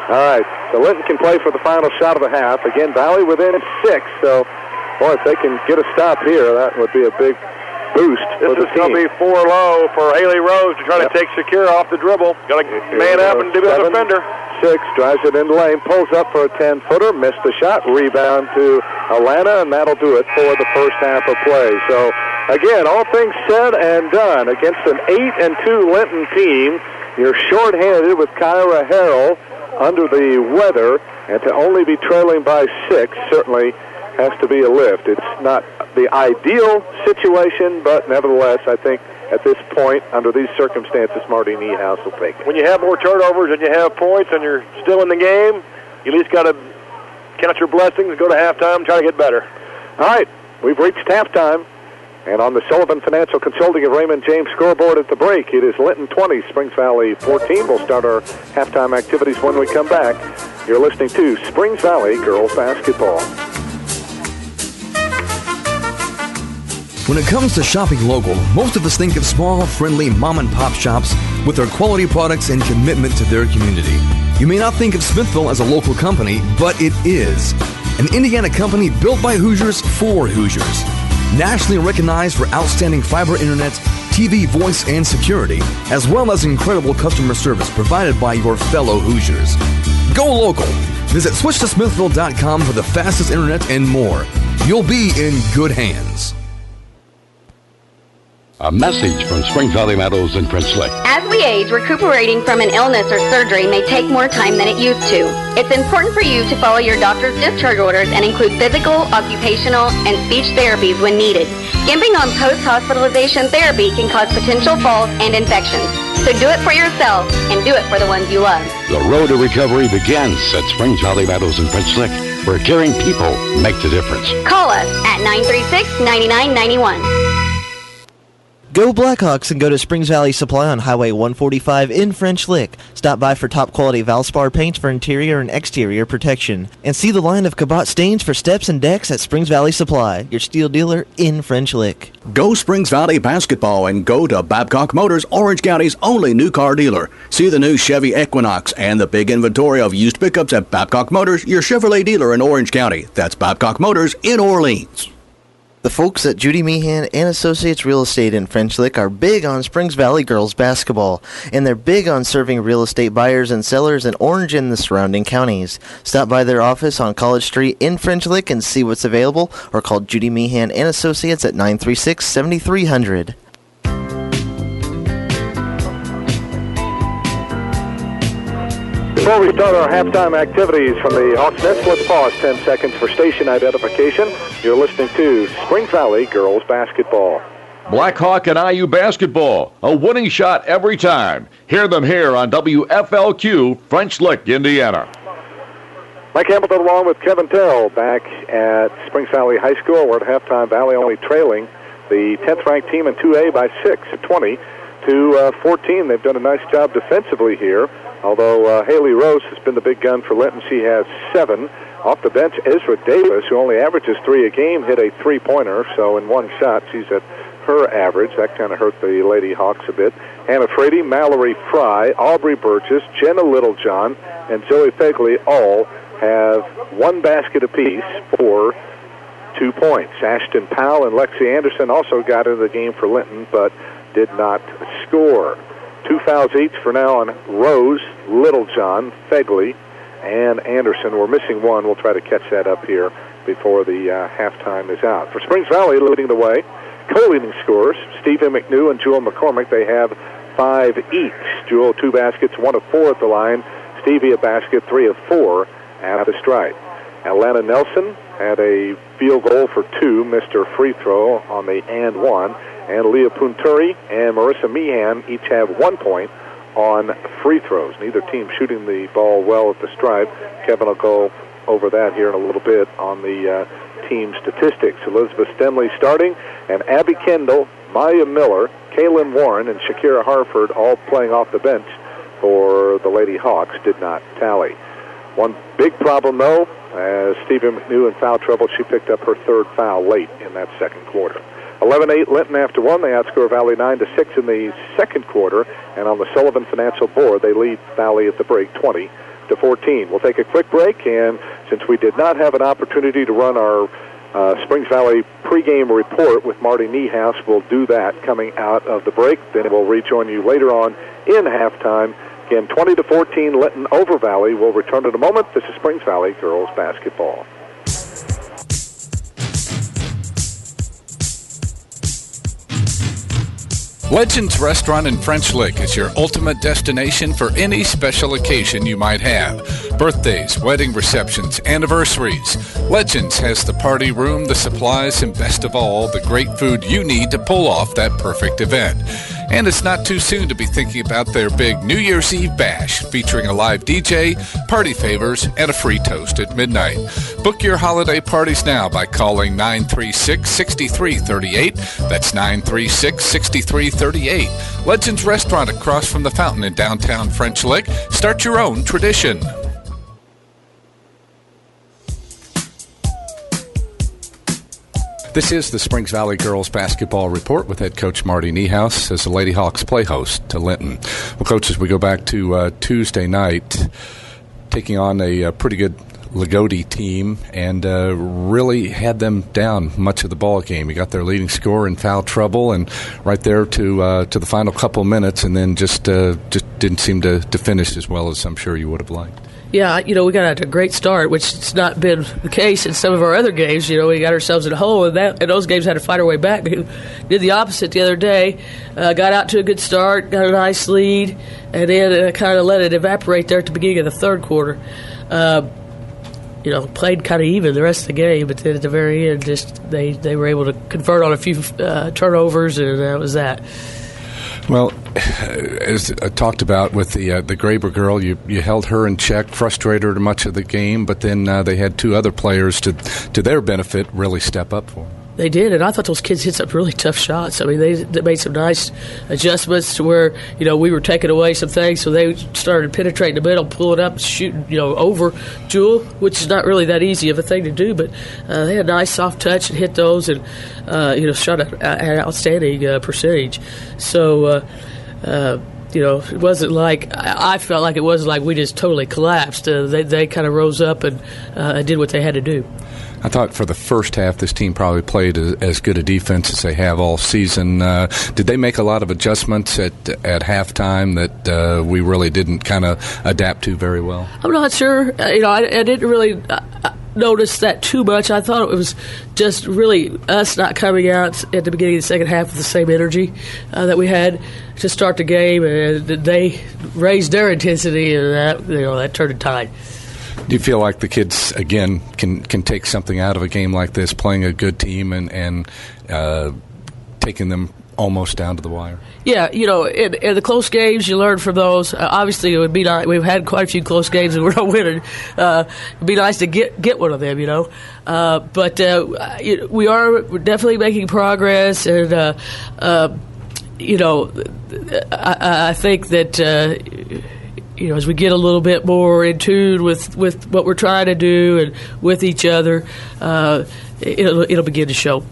All right, so Linton can play for the final shot of the half. Again, Valley within 6, so, boy, if they can get a stop here, that would be a big boost for the team. This is going to be 4 low for Haley Rose to try to take Shakira off the dribble. Got to man up and do the defender. 6, drives it in the lane, pulls up for a 10-footer, missed the shot, rebound to Atlanta, and that'll do it for the first half of play. So, again, all things said and done, against an 8-2 Linton team, you're shorthanded with Kyra Harrell under the weather, and to only be trailing by 6 certainly has to be a lift. It's not the ideal situation, but nevertheless, I think at this point, under these circumstances, Marty Niehaus will take it. When you have more turnovers and you have points and you're still in the game, you at least got to count your blessings, go to halftime, try to get better. All right, we've reached halftime. And on the Sullivan Financial Consulting of Raymond James scoreboard at the break, it is Linton 20, Springs Valley 14. We'll start our halftime activities when we come back. You're listening to Springs Valley Girls Basketball. When it comes to shopping local, most of us think of small, friendly mom-and-pop shops with their quality products and commitment to their community. You may not think of Smithville as a local company, but it is. An Indiana company built by Hoosiers for Hoosiers. Nationally recognized for outstanding fiber internet, TV, voice, and security, as well as incredible customer service provided by your fellow Hoosiers. Go local. Visit switchtosmithville.com for the fastest internet and more. You'll be in good hands. A message from Spring Valley Meadows and French Lick. As we age, recuperating from an illness or surgery may take more time than it used to. It's important for you to follow your doctor's discharge orders and include physical, occupational, and speech therapies when needed. Skimping on post-hospitalization therapy can cause potential falls and infections. So do it for yourself and do it for the ones you love. The road to recovery begins at Springs Valley Meadows and French Lick, where caring people make the difference. Call us at 936-9991. Go Blackhawks and go to Springs Valley Supply on Highway 145 in French Lick. Stop by for top quality Valspar paints for interior and exterior protection. And see the line of Cabot stains for steps and decks at Springs Valley Supply, your steel dealer in French Lick. Go Springs Valley Basketball and go to Babcock Motors, Orange County's only new car dealer. See the new Chevy Equinox and the big inventory of used pickups at Babcock Motors, your Chevrolet dealer in Orange County. That's Babcock Motors in Orleans. The folks at Judy Meehan and Associates Real Estate in French Lick are big on Springs Valley girls basketball, and they're big on serving real estate buyers and sellers in Orange and the surrounding counties. Stop by their office on College Street in French Lick and see what's available, or call Judy Meehan and Associates at 936-7300. Before we start our halftime activities from the Hawks Nest, let's pause 10 seconds for station identification. You're listening to Springs Valley Girls Basketball. Blackhawk and IU basketball, a winning shot every time. Hear them here on WFLQ, French Lick, Indiana. Mike Hamilton along with Kevin Tell back at Springs Valley High School. We're at halftime. Valley only trailing the 10th-ranked team in 2A by 6 at 20-14. They've done a nice job defensively here. Although Haley Rose has been the big gun for Linton. She has 7. Off the bench, Ezra Davis, who only averages 3 a game, hit a three-pointer. So in one shot, she's at her average. That kind of hurt the Lady Hawks a bit. Hannah Frady, Mallory Fry, Aubrey Burgess, Jenna Littlejohn, and Zoe Fegley all have 1 basket apiece for 2 points. Ashton Powell and Lexi Anderson also got into the game for Linton, but did not score. 2 fouls each for now on Rose, Littlejohn, Fegley, and Anderson. We're missing 1. We'll try to catch that up here before the halftime is out. For Springs Valley, leading the way, co-leading scorers, Stephen McNew and Jewel McCormick. They have 5 each. Jewel 2 baskets, 1 of 4 at the line. Stevie a basket, 3 of 4 at the stripe. Atlanta Nelson had a field goal for 2, missed her free throw on the and 1. And Leah Punturi and Marissa Meehan each have 1 point on free throws. Neither team shooting the ball well at the stripe. Kevin will go over that here in a little bit on the team statistics. Elizabeth Stenley starting, and Abby Kendall, Maya Miller, Kaylin Warren, and Shakira Harford all playing off the bench for the Lady Hawks did not tally. One big problem, though, as Stephen McNew in foul trouble. She picked up her 3rd foul late in that second quarter. 11-8 Linton after 1. They outscore Valley 9-6 in the second quarter. And on the Sullivan Financial board, they lead Valley at the break 20-14. We'll take a quick break, and since we did not have an opportunity to run our Springs Valley pregame report with Marty Niehaus, we'll do that coming out of the break. Then we'll rejoin you later on in halftime. Again, 20-14 Linton over Valley. We'll return in a moment. This is Springs Valley Girls Basketball. Legends Restaurant in French Lick is your ultimate destination for any special occasion you might have. Birthdays, wedding receptions, anniversaries. Legends has the party room, the supplies, and best of all, the great food you need to pull off that perfect event. And it's not too soon to be thinking about their big New Year's Eve bash featuring a live DJ, party favors, and a free toast at midnight. Book your holiday parties now by calling 936-6338. That's 936-6338. Legends Restaurant across from the fountain in downtown French Lick. Start your own tradition. This is the Springs Valley Girls Basketball Report with head coach Marty Niehaus as the Lady Hawks play host to Linton. Well, coach, as we go back to Tuesday night, taking on a pretty good Lagodi team and really had them down much of the ball game. You got their leading scorer in foul trouble and right there to the final couple minutes, and then just didn't seem to finish as well as I'm sure you would have liked. Yeah, we got out to a great start, which has not been the case in some of our other games. We got ourselves in a hole, and those games had to fight our way back. We did the opposite the other day. Got out to a good start, got a nice lead, and then kind of let it evaporate there at the beginning of the third quarter. Played kind of even the rest of the game, but then at the very end, just they were able to convert on a few turnovers, and that was that. Well, as I talked about with the Graber girl, you held her in check, frustrated her much of the game, but then they had two other players to their benefit really step up for them. They did, and I thought those kids hit some really tough shots. I mean, they made some nice adjustments to where, we were taking away some things, so they started penetrating the middle, pulling up, shooting, over Jewel, which is not really that easy of a thing to do, but they had a nice soft touch and hit those and, shot an outstanding percentage. So, it wasn't like I felt like it wasn't like we just totally collapsed. They kind of rose up and did what they had to do. I thought for the first half this team probably played as good a defense as they have all season. Did they make a lot of adjustments at halftime that we really didn't kind of adapt to very well? I'm not sure. I didn't really notice that too much. I thought it was just really us not coming out at the beginning of the second half with the same energy that we had to start the game, and they raised their intensity, and that turned the tide. Do you feel like the kids, again, can take something out of a game like this, playing a good team and taking them almost down to the wire? Yeah, in the close games, you learn from those. Obviously, it would be nice. We've had quite a few close games and we're not winning. It'd be nice to get one of them, But we're definitely making progress, and I think that. As we get a little bit more in tune with what we're trying to do and with each other, it'll begin to show.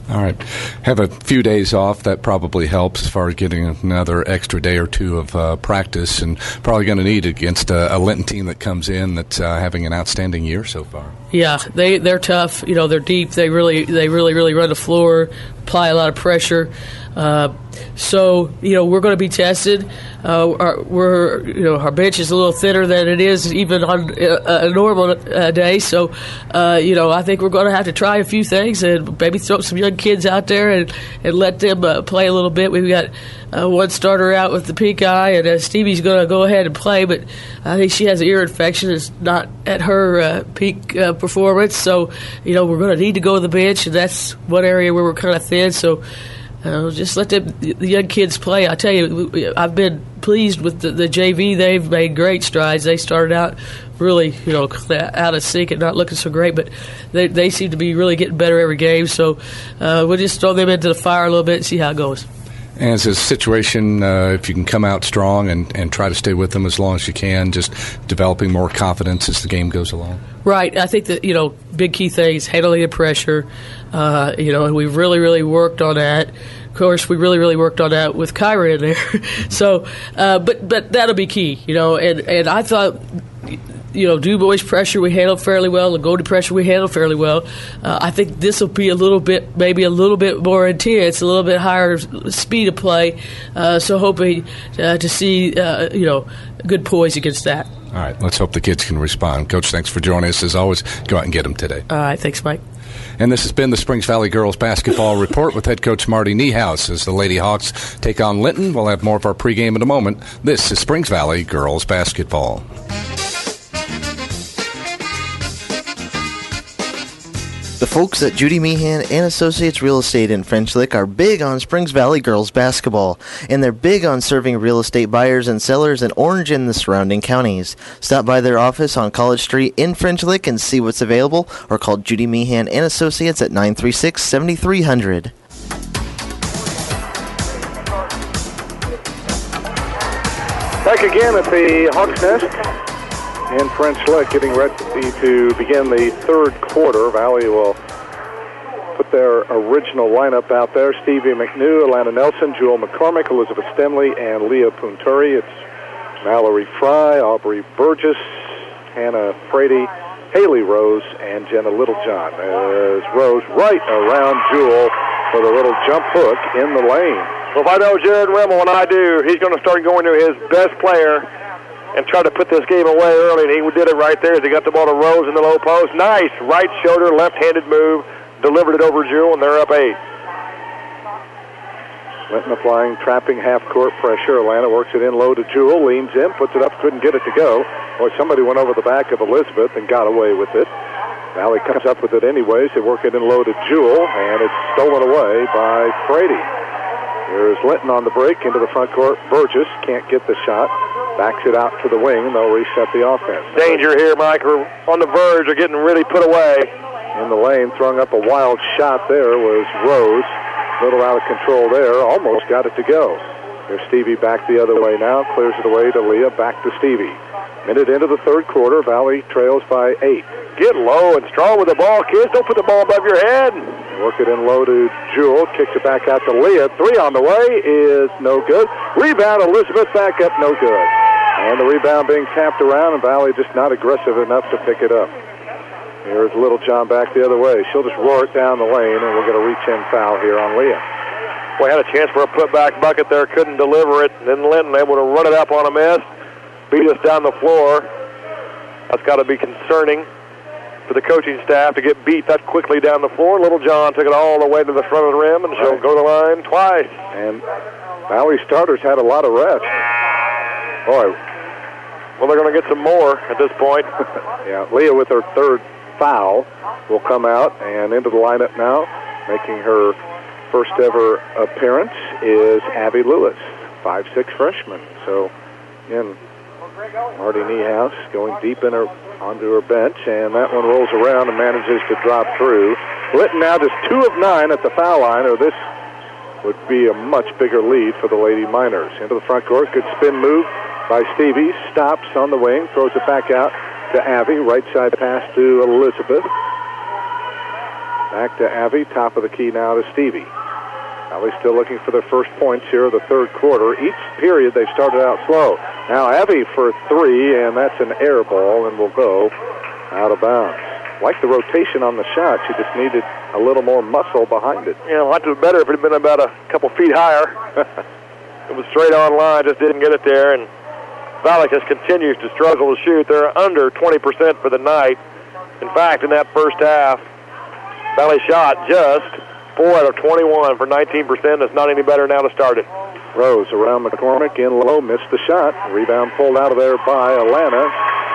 All right. Have a few days off. That probably helps as far as getting another extra day or two of practice, and probably going to need it against a Linton team that comes in that's having an outstanding year so far. Yeah, they're tough. They're deep. They really run the floor, apply a lot of pressure. So we're going to be tested. Our bench is a little thinner than it is even on a normal day. So I think we're going to have to try a few things and maybe throw some young kids out there and let them play a little bit. We've got one starter out with the pink eye, and Stevie's going to go ahead and play, but I think she has an ear infection. It's not at her peak performance. So we're going to need to go to the bench, and that's one area where we're kind of thin. So. Just let the young kids play. I tell you, I've been pleased with the JV. They've made great strides. They started out really, out of sync and not looking so great, but they seem to be really getting better every game. So we'll just throw them into the fire a little bit and see how it goes. And it's a situation, if you can come out strong and try to stay with them as long as you can, just developing more confidence as the game goes along. Right. I think that, big key things, handling the pressure, and we've really worked on that. Of course, we really worked on that with Kyra in there. So, but that'll be key, and I thought, Du Bois pressure we handled fairly well. Lagodi pressure we handled fairly well. I think this will be maybe a little bit more intense, a little bit higher speed of play. So hoping to see, good poise against that. All right, let's hope the kids can respond. Coach, thanks for joining us. As always, go out and get them today. All right, thanks, Mike. And this has been the Springs Valley Girls Basketball Report with head coach Marty Niehaus as the Lady Hawks take on Linton. We'll have more of our pregame in a moment. This is Springs Valley Girls Basketball. The folks at Judy Meehan and Associates Real Estate in French Lick are big on Springs Valley girls basketball, and they're big on serving real estate buyers and sellers in Orange and the surrounding counties. Stop by their office on College Street in French Lick and see what's available, or call Judy Meehan and Associates at 936-7300. Back again at the Hawks Nest in French Lick, getting ready to begin the third quarter. Valley will put their original lineup out there. Stevie McNew, Alana Nelson, Jewel McCormick, Elizabeth Stemley, and Leah Punturi. It's Mallory Fry, Aubrey Burgess, Hannah Frady, Haley Rose, and Jenna Littlejohn. As Rose right around Jewel for the little jump hook in the lane. Well, if I know Jared Rimmel, and I do, he's going to start going to his best player and tried to put this game away early, and he did it right there as he got the ball to Rose in the low post. Nice right shoulder, left-handed move, delivered it over Jewel, and they're up 8. Linton applying trapping half-court pressure. Atlanta works it in low to Jewel, leans in, puts it up, couldn't get it to go. Boy, somebody went over the back of Elizabeth and got away with it. Valley comes up with it anyways. They work it in low to Jewel, and it's stolen away by Frady. Here's Linton on the break into the front court. Burgess can't get the shot. Backs it out to the wing, and they'll reset the offense. Danger here, Mike. We're on the verge. They're getting really put away. In the lane, throwing up a wild shot there was Rose. A little out of control there. Almost got it to go. There's Stevie back the other way now. Clears it away to Leah. Back to Stevie. Minute into the third quarter. Valley trails by 8. Get low and strong with the ball, kids. Don't put the ball above your head. Work it in low to Jewel. Kicks it back out to Leah. 3 on the way is no good. Rebound, Elizabeth back up, no good. And the rebound being tapped around, and Valley just not aggressive enough to pick it up. Here's Little John back the other way. She'll just roar it down the lane, and we'll get a reach-in foul here on Leah. We had a chance for a putback bucket there, couldn't deliver it. And then Linton able to run it up on a miss, beat us down the floor. That's got to be concerning for the coaching staff to get beat that quickly down the floor. Little John took it all the way to the front of the rim, and she'll go to the line twice. And Valley starters had a lot of rest. Boy. Well, they're going to get some more at this point. Yeah, Leah with her third foul will come out and into the lineup now. Making her first ever appearance is Abby Lewis, 5'6" freshman. So, again, Marty Niehaus going deep in her onto her bench, and that one rolls around and manages to drop through. Linton now just 2 of 9 at the foul line, or this would be a much bigger lead for the Lady Miners. Into the front court, good spin move by Stevie. Stops on the wing, throws it back out to Abby. Right side pass to Elizabeth. Back to Abby. Top of the key now to Stevie. Valley still looking for their first points here of the third quarter. Each period they've started out slow. Now Abby for 3, and that's an air ball, and will go out of bounds. Like the rotation on the shot, she just needed a little more muscle behind it. Yeah, I'd do better if it had been about a couple feet higher. It was straight on line, just didn't get it there, and Valley just continues to struggle to shoot. They're under 20% for the night. In fact, in that first half, Valley shot just 4 out of 21 for 19%. That's not any better now to start it. Rose around McCormick in low, missed the shot. Rebound pulled out of there by Atlanta.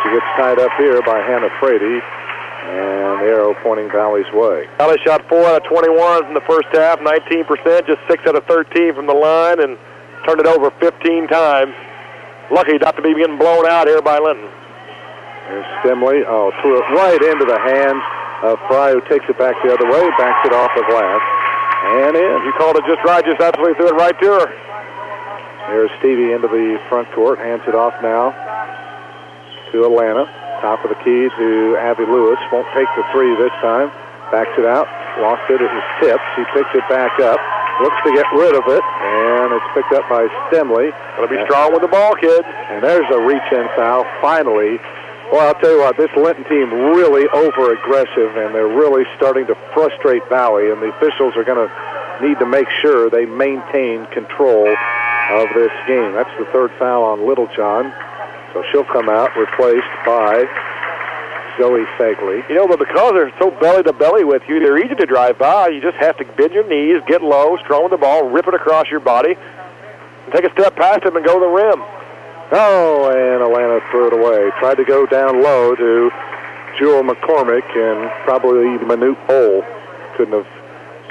She gets tied up here by Hannah Frady, and the arrow pointing Valley's way. Valley shot 4 out of 21 from the first half, 19%, just 6 out of 13 from the line, and turned it over 15 times. Lucky not to be getting blown out here by Linton. There's Stimley. Oh, threw it right into the hands of Fry, who takes it back the other way, backs it off the glass, and in. You called it just right, just absolutely threw it right to her. There's Stevie into the front court, hands it off now to Atlanta. Top of the key to Abby Lewis. Won't take the 3 this time. Backs it out. Lost it. It was tipped. She picks it back up. Looks to get rid of it, and it's picked up by Stimley. Got to be strong with the ball, kids. And there's a reach-in foul, finally. Well, I'll tell you what, this Linton team really over-aggressive, and they're really starting to frustrate Valley, and the officials are going to need to make sure they maintain control of this game. That's the third foul on Littlejohn, so she'll come out replaced by Zoe Fagley. You know, but because they're so belly-to-belly with you, they're easy to drive by. You just have to bend your knees, get low, strong with the ball, rip it across your body, and take a step past them and go to the rim. Oh, and Atlanta threw it away. Tried to go down low to Jewel McCormick, and probably Manute Hole couldn't have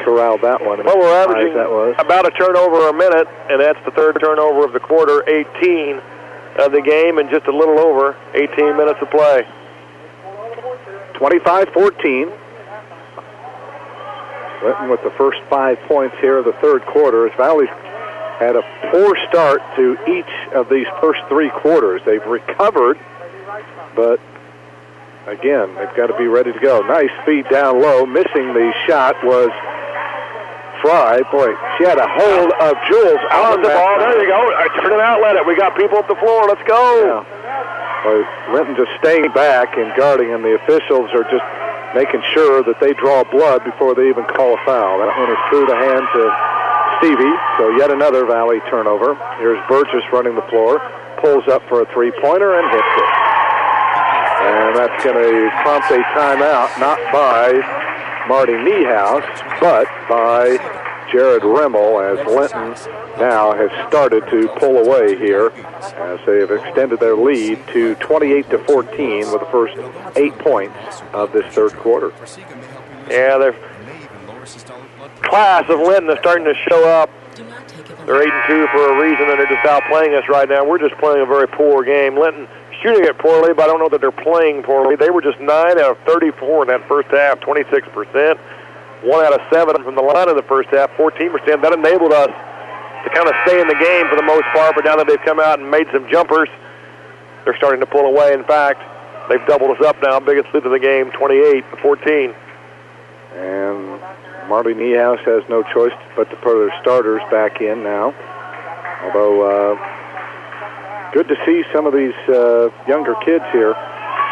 corralled that one. Well, we're averaging about a turnover a minute, and that's the third turnover of the quarter, 18 of the game, and just a little over 18 minutes of play. 25-14. Linton with the first 5 points here of the third quarter, as Valley had a poor start to each of these first 3 quarters. They've recovered, but again, they've got to be ready to go. Nice feed down low. Missing the shot was Fry. Boy, she had a hold of Jules on the ball. There you go. Turn it out, let it. We got people up the floor. Let's go. Yeah. Well, Linton just staying back and guarding, and the officials are just making sure that they draw blood before they even call a foul. That one is through the hands of Stevie, so yet another Valley turnover. Here's Burgess running the floor. pulls up for a three-pointer and hits it. And that's going to prompt a timeout, not by Marty Niehaus, but by Jared Rimmel, as Linton now has started to pull away here as they have extended their lead to 28-14 with the first 8 points of this third quarter. Yeah, the class of Linton is starting to show up. They're 8-2 for a reason, and they're just outplaying us right now. We're just playing a very poor game. Linton shooting it poorly, but I don't know that they're playing poorly. They were just 9 out of 34 in that first half, 26%. 1 out of 7 from the line in the first half, 14%. That enabled us to kind of stay in the game for the most part, but now that they've come out and made some jumpers, they're starting to pull away. In fact, they've doubled us up now, biggest lead of the game, 28-14. And Marty Niehaus has no choice but to put their starters back in now. Although, good to see some of these younger kids here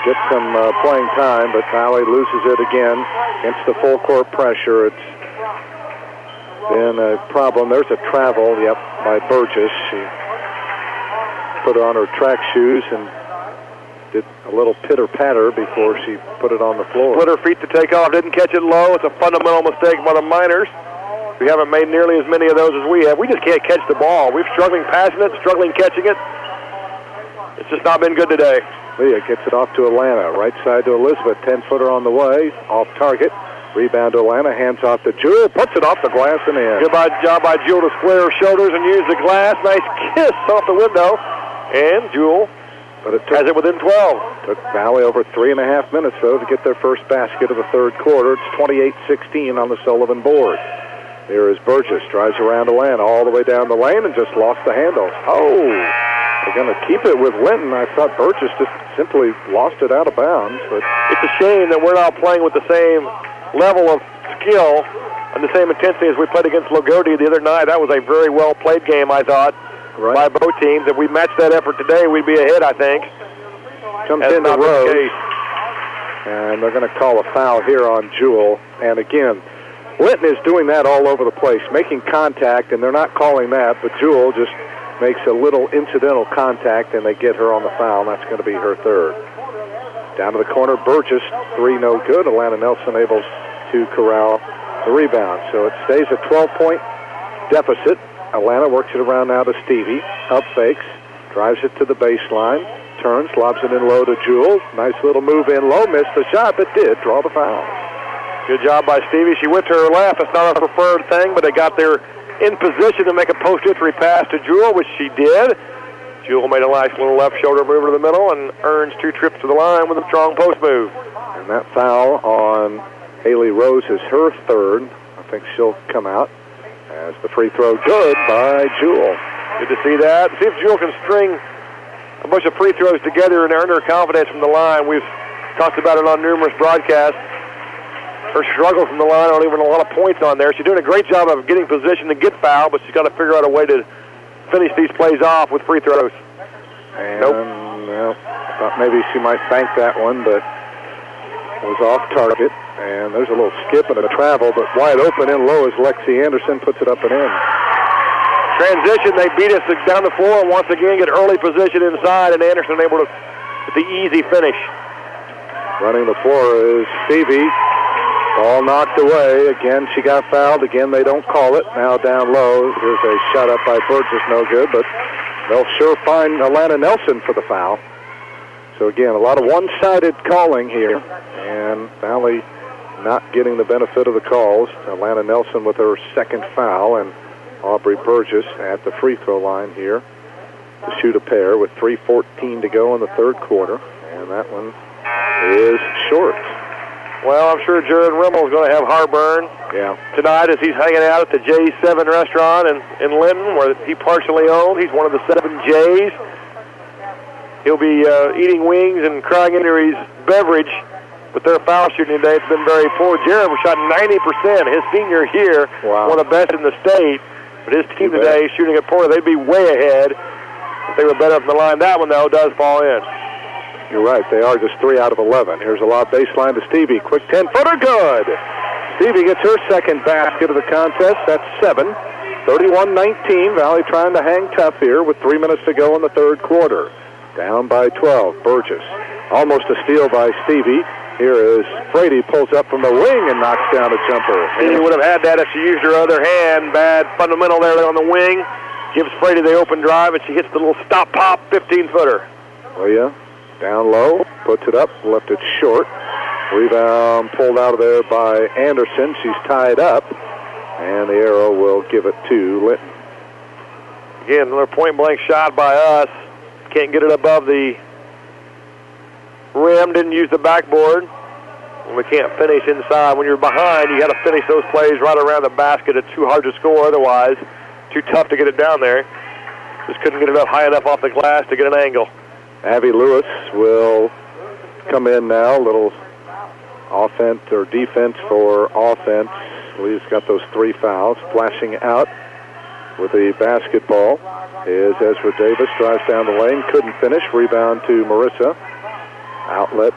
get some playing time, but Valley loses it again against the full court pressure. It's been a problem. There's a travel, by Burgess. She put on her track shoes and did a little pitter-patter before she put it on the floor. Split her feet to take off, didn't catch it low. It's a fundamental mistake by the Miners. We haven't made nearly as many of those as we have. We just can't catch the ball. We're struggling passing it, struggling catching it. It's just not been good today. Leah gets it off to Atlanta. Right side to Elizabeth. 10-footer on the way. Off target. Rebound to Atlanta. Hands off to Jewel. Puts it off the glass and in. Good job by Jewel to square her shoulders and use the glass. Nice kiss off the window. And Jewel has it within 12. Took Valley over 3.5 minutes, though, to get their first basket of the third quarter. It's 28-16 on the Sullivan board. Here is Burgess. Drives around Atlanta all the way down the lane and just lost the handle. Oh! They're going to keep it with Linton. I thought Burgess just simply lost it out of bounds. But it's a shame that we're not playing with the same level of skill and the same intensity as we played against Lagodi the other night. That was a very well-played game, I thought, by both teams. If we matched that effort today, we'd be ahead, I think. Comes in the road, and they're going to call a foul here on Jewel. And again, Linton is doing that all over the place, making contact, and they're not calling that, but Jewel just makes a little incidental contact, and they get her on the foul, and that's going to be her third. Down to the corner, Burgess, 3 no good. Atlanta Nelson able to corral the rebound. So it stays a 12-point deficit. Atlanta works it around now to Stevie. Up fakes, drives it to the baseline, turns, lobs it in low to Jewel. Nice little move in low, missed the shot, but did draw the foul. Good job by Stevie. She went to her left. That's not a preferred thing, but they got there in position to make a post-entry pass to Jewel, which she did. Jewel made a nice little left shoulder mover to the middle and earns 2 trips to the line with a strong post move. And that foul on Haley Rose is her third. I think she'll come out as the free throw good by Jewel. Good to see that. See if Jewel can string a bunch of free throws together and earn her confidence from the line. We've talked about it on numerous broadcasts. Her struggles from the line aren't even a lot of points on there. She's doing a great job of getting position to get fouled, but she's got to figure out a way to finish these plays off with free throws. And, well, I thought maybe she might bank that one, but it was off target. And there's a little skip and a travel, but wide open in low as Lexi Anderson puts it up and in. Transition, they beat us down the floor and once again get early position inside, and Anderson able to get the easy finish. Running the floor is Stevie. Ball knocked away. Again, she got fouled. Again, they don't call it. Now down low. Here's a shot up by Burgess. No good, but they'll sure find Atlanta Nelson for the foul. So again, a lot of one-sided calling here. And Valley not getting the benefit of the calls. Atlanta Nelson with her second foul, and Aubrey Burgess at the free throw line here to shoot a pair with 3:14 to go in the third quarter. And that one is short. Well, I'm sure Jared Rimmel is going to have heartburn tonight as he's hanging out at the J7 restaurant in Linton, where he partially owned. He's one of the 7 J's. He'll be eating wings and crying into his beverage. But their foul shooting today, it's been very poor. Jared was shot 90% his senior year, one of the best in the state. But his team today is shooting it poor. They'd be way ahead if they were better from the line. That one, though, does fall in. You're right. They are just 3 out of 11. Here's a lob baseline to Stevie. Quick 10-footer, good. Stevie gets her second basket of the contest. That's 7. 31-19, Valley trying to hang tough here with 3 minutes to go in the third quarter. Down by 12, Burgess. Almost a steal by Stevie. Here is Brady, pulls up from the wing and knocks down a jumper. Stevie would have had that if she used her other hand. Bad fundamental there on the wing. Gives Brady the open drive, and she hits the little stop-pop 15-footer. Leah down low, puts it up, left it short. Rebound pulled out of there by Anderson. She's tied up, and the arrow will give it to Linton. Again, another point-blank shot by us. Can't get it above the rim, didn't use the backboard. We can't finish inside. When you're behind, you got to finish those plays right around the basket. It's too hard to score otherwise. Too tough to get it down there. Just couldn't get it up high enough off the glass to get an angle. Abby Lewis will come in now. A little offense or defense for offense. Lee's got those 3 fouls. Flashing out with the basketball is Ezra Davis. Drives down the lane. Couldn't finish. Rebound to Marissa. Outlet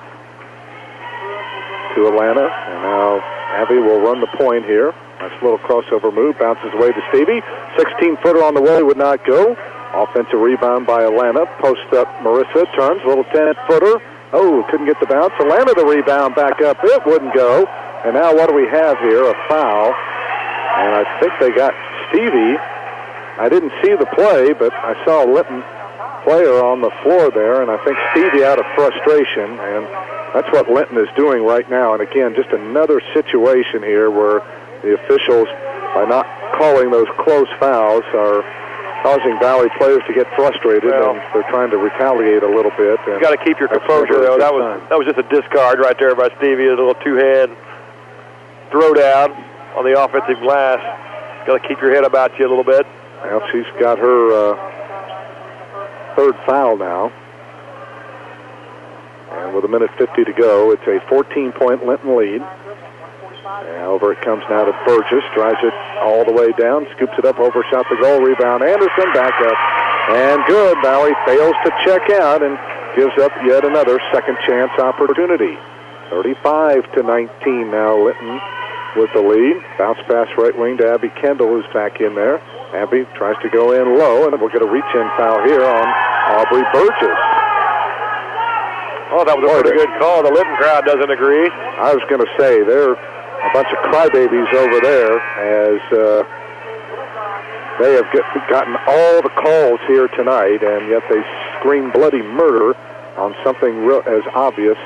to Alana. And now Abby will run the point here. Nice little crossover move. Bounces away to Stevie. 16-footer on the way would not go. Offensive rebound by Alana. Post up Marissa. Turns. Little 10-footer. Oh, couldn't get the bounce. Alana the rebound back up. It wouldn't go. And now what do we have here? A foul. And I think they got Stevie. I didn't see the play, but I saw a Linton player on the floor there, and I think Stevie out of frustration. And that's what Linton is doing right now. And again, just another situation here where the officials, by not calling those close fouls, are causing Valley players to get frustrated, and they're trying to retaliate a little bit. You got to keep your composure, though. That was just a discard right there by Stevie. A little two-hand throw down on the offensive glass. Got to keep your head about you a little bit. Well, she's got her third foul now. And with 1:50 to go, it's a 14-point Linton lead. And over it comes now to Burgess. Drives it all the way down. Scoops it up, overshot the goal. Rebound Anderson. Back up. And good. Valley fails to check out and gives up yet another second chance opportunity. 35-19 now. Linton with the lead. Bounce pass right wing to Abby Kendall, who's back in there. Abby tries to go in low, and we'll get a reach-in foul here on Aubrey Burgess. Oh, that was a pretty good call. The Linton crowd doesn't agree. I was going to say, they're a bunch of crybabies over there as they have gotten all the calls here tonight, and yet they scream bloody murder on something as obvious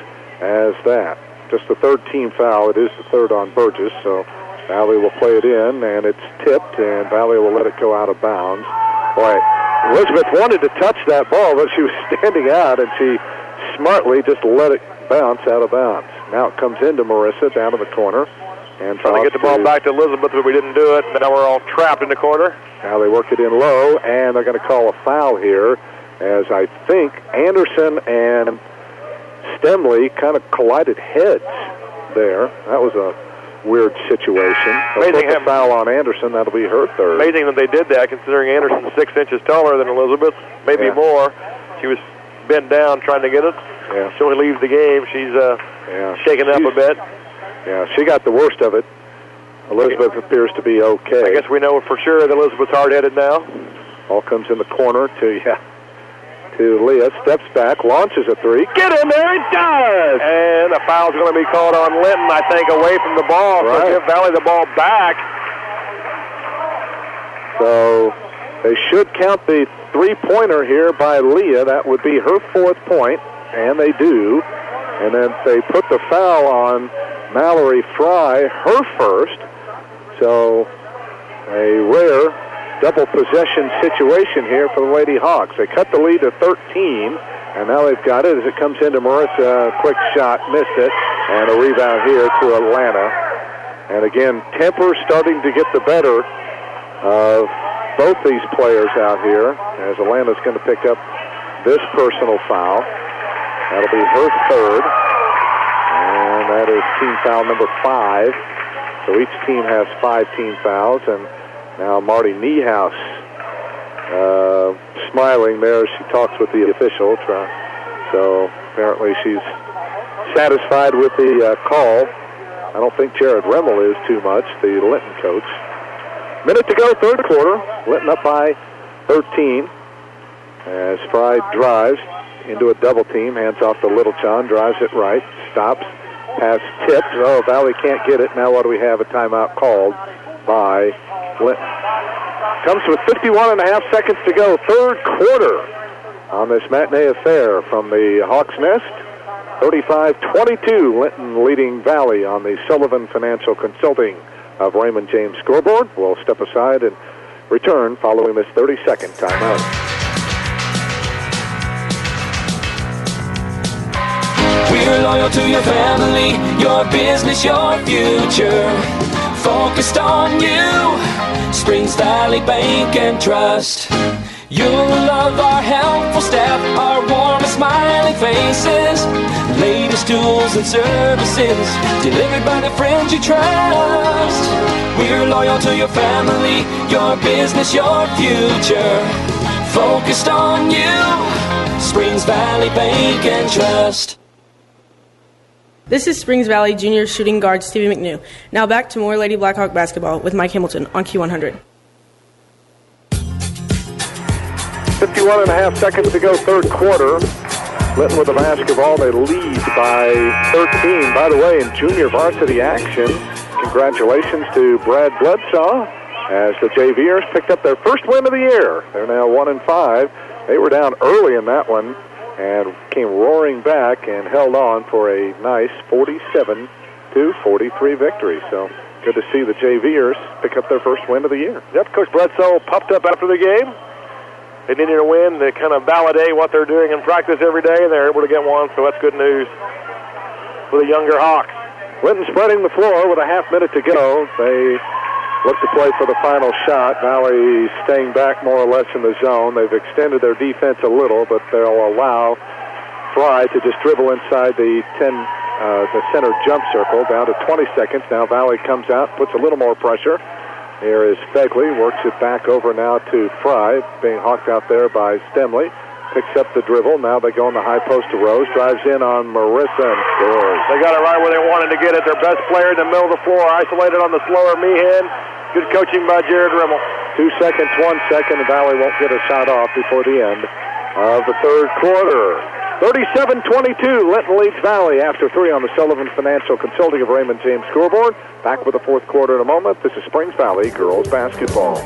as that. Just the third team foul. It is the third on Burgess, so Valley will play it in, and it's tipped, and Valley will let it go out of bounds. Boy, Elizabeth wanted to touch that ball, but she was standing out, and she smartly just let it bounce out of bounds. Now it comes into Marissa down to the corner. And trying to get the ball back to Elizabeth, but we didn't do it. Now we're all trapped in the corner. Now they work it in low, and they're going to call a foul here, as I think Anderson and Stemley kind of collided heads there. That was a weird situation. They'll put the foul on Anderson. That'll be her third. Amazing that they did that, considering Anderson's 6 inches taller than Elizabeth, maybe more. She was bent down trying to get it. Yeah. So he leaves the game. She's shaken up a bit. Yeah, she got the worst of it. Elizabeth appears to be okay. I guess we know for sure that Elizabeth's hard-headed now. Ball comes in the corner to Leah. Steps back, launches a three. Get in there, it does! And a foul's going to be called on Linton, I think, away from the ball. Right. So give Valley the ball back. So they should count the three-pointer here by Leah. That would be her fourth point, and they do. And then they put the foul on Mallory Fry, her first. So a rare double possession situation here for the Lady Hawks. They cut the lead to 13, and now they've got it as it comes into Marissa. Quick shot, missed it, and a rebound here to Atlanta. And again, temper starting to get the better of both these players out here, as Atlanta's going to pick up this personal foul. That'll be her third, and that is team foul number 5. So each team has 5 team fouls, and now Marty Niehaus smiling there as she talks with the officials. So apparently she's satisfied with the call. I don't think Jared Remmel is too much, the Linton coach. Minute to go, third quarter. Linton up by 13 as Fry drives into a double team, hands off to Littlejohn, drives it right, stops, pass tipped. Oh, Valley can't get it. Now what do we have? A timeout called by Linton. Comes with 51 and a half seconds to go, third quarter on this matinee affair from the Hawks Nest. 35-22, Linton leading Valley on the Sullivan Financial Consulting of Raymond James scoreboard. We'll step aside and return following this 30-second timeout. We're loyal to your family, your business, your future. Focused on you, Springs Valley Bank and Trust. You'll love our helpful staff, our warm and smiling faces. Latest tools and services delivered by the friends you trust. We're loyal to your family, your business, your future. Focused on you, Springs Valley Bank and Trust. This is Springs Valley Junior shooting guard Stevie McNew. Now back to more Lady Blackhawk basketball with Mike Hamilton on Q100. 51 and a half seconds to go, third quarter. Linton with the basketball. They lead by 13. By the way, in junior varsity action, congratulations to Brad Bledsaw as the JVers picked up their first win of the year. They're now 1-5. They were down early in that one and came roaring back and held on for a nice 47-43 victory. So good to see the JVers pick up their first win of the year. Yep, Coach Bledsoe puffed up after the game. They needed a win to kind of validate what they're doing in practice every day, and they're able to get one, so that's good news for the younger Hawks. Linton spreading the floor with a half minute to go. They look to play for the final shot. Valley staying back more or less in the zone. They've extended their defense a little, but they'll allow Fry to just dribble inside the center jump circle down to 20 seconds. Now Valley comes out, puts a little more pressure. Here is Fegley, works it back over now to Fry, being hawked out there by Stemley. Picks up the dribble. Now they go on the high post to Rose. Drives in on Marissa and scores. They got it right where they wanted to get it. Their best player in the middle of the floor, isolated on the slower Meehan. Good coaching by Jared Rimmel. 2 seconds, 1 second, and Valley won't get a shot off before the end of the third quarter. 37-22, Linton leads Valley after 3 on the Sullivan Financial Consulting of Raymond James scoreboard. Back with the fourth quarter in a moment. This is Springs Valley girls basketball.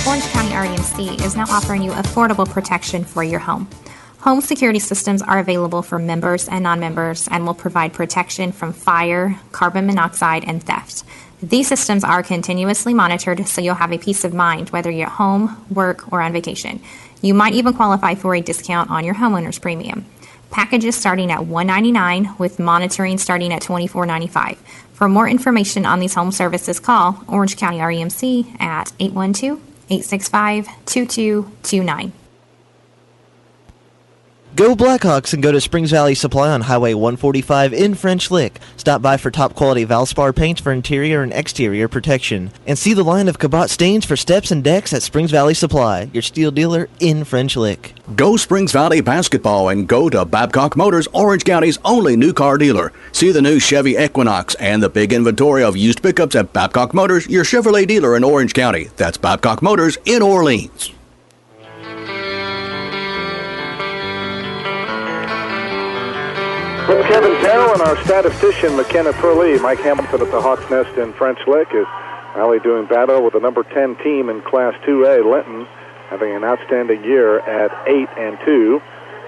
Orange County REMC is now offering you affordable protection for your home. Home security systems are available for members and non-members and will provide protection from fire, carbon monoxide, and theft. These systems are continuously monitored, so you'll have a peace of mind whether you're at home, work, or on vacation. You might even qualify for a discount on your homeowner's premium. Packages starting at $199 with monitoring starting at $24.95. For more information on these home services, call Orange County REMC at 812-865-2229. Go Blackhawks and go to Springs Valley Supply on Highway 145 in French Lick. Stop by for top quality Valspar paints for interior and exterior protection. And see the line of Cabot stains for steps and decks at Springs Valley Supply, your steel dealer in French Lick. Go Springs Valley basketball and go to Babcock Motors, Orange County's only new car dealer. See the new Chevy Equinox and the big inventory of used pickups at Babcock Motors, your Chevrolet dealer in Orange County. That's Babcock Motors in Orleans. With Kevin Terrell and our statistician, McKenna Purley, Mike Hamilton at the Hawks Nest in French Lick is Valley doing battle with the number 10 team in Class 2A, Linton, having an outstanding year at 8-2,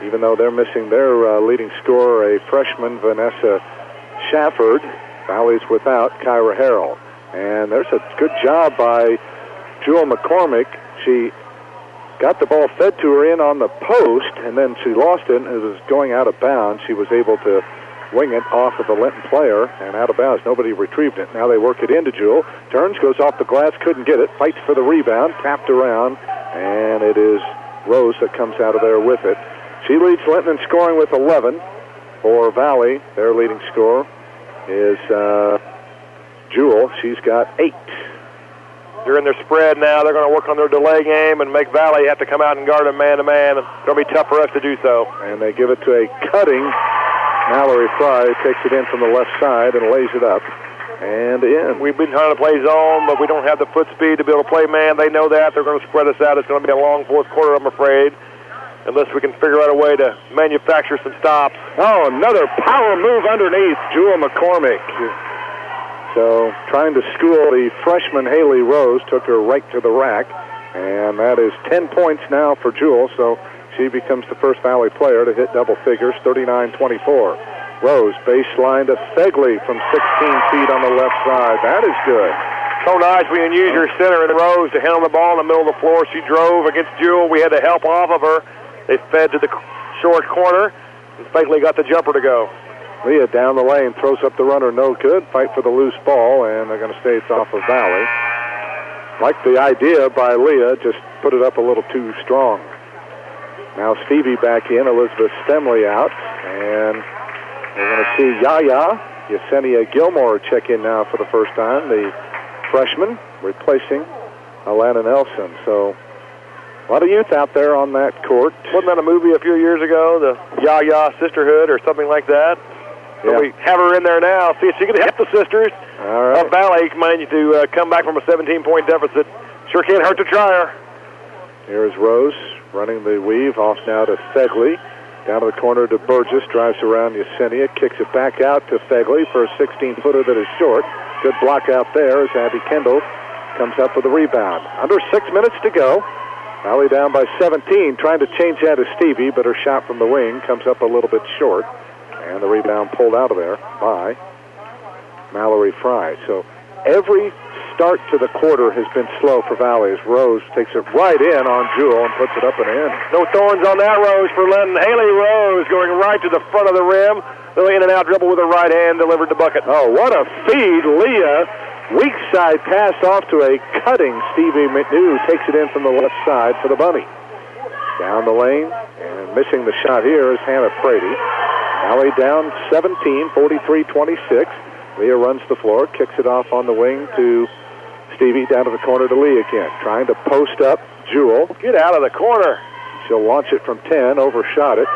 even though they're missing their leading scorer, a freshman, Vanessa Shafford. Valley's without Kyra Harrell. And there's a good job by Jewel McCormick. She got the ball fed to her in on the post, and then she lost it, and it was going out of bounds. She was able to wing it off of the Linton player, and out of bounds. Nobody retrieved it. Now they work it into Jewel. Turns, goes off the glass, couldn't get it. Fights for the rebound, tapped around, and it is Rose that comes out of there with it. She leads Linton in scoring with 11. For Valley, their leading scorer is Jewel. She's got 8. They're in their spread now. They're going to work on their delay game and make Valley have to come out and guard them man-to-man. It's going to be tough for us to do so. And they give it to a cutting Mallory Fry, who takes it in from the left side and lays it up. and in. We've been trying to play zone, but we don't have the foot speed to be able to play man. They know that. They're going to spread us out. It's going to be a long fourth quarter, I'm afraid, unless we can figure out a way to manufacture some stops. Oh, another power move underneath, Jewel McCormick. So trying to school the freshman Haley Rose, took her right to the rack, and that is 10 points now for Jewel, so she becomes the first Valley player to hit double figures, 39-24. Rose baseline to Fegley from 16 feet on the left side. That is good. So nice when you use your center in Rose to handle the ball in the middle of the floor. She drove against Jewel. We had to help off of her. They fed to the short corner, and Fegley got the jumper to go. Leah down the lane, throws up the runner, no good. Fight for the loose ball, and they're going to say it's off of Valley. Like the idea by Leah, just put it up a little too strong. Now Stevie back in, Elizabeth Stemley out, and we're going to see Yesenia Gilmore check in now for the first time, the freshman replacing Alana Nelson. So a lot of youth out there on that court. Wasn't that a movie a few years ago, the Yaya Sisterhood or something like that? So we have her in there now. See if she can help the sisters. All right. Valley managed to come back from a 17-point deficit. Sure can't hurt to try her. Here's Rose running the weave off now to Fegley. Down to the corner to Burgess, drives around Yesenia, kicks it back out to Fegley for a 16-footer that is short. Good block out there as Abby Kendall comes up with a rebound. Under 6 minutes to go. Valley down by 17, trying to change that to Stevie, but her shot from the wing comes up a little bit short. And the rebound pulled out of there by Mallory Fry. So every start to the quarter has been slow for Valley as Rose takes it right in on Jewel and puts it up and in. No thorns on that Rose for Linton. Haley Rose going right to the front of the rim. Little in and out dribble with her right hand, delivered the bucket. Oh, what a feed. Leah, weak side pass off to a cutting Stevie McNew. Takes it in from the left side for the Bunny. Down the lane, and missing the shot here is Hannah Frady. Valley down 17, 43-26. Leah runs the floor, kicks it off on the wing to Stevie, down to the corner to Lee again. Trying to post up Jewel. Get out of the corner. She'll launch it from 10, overshot it.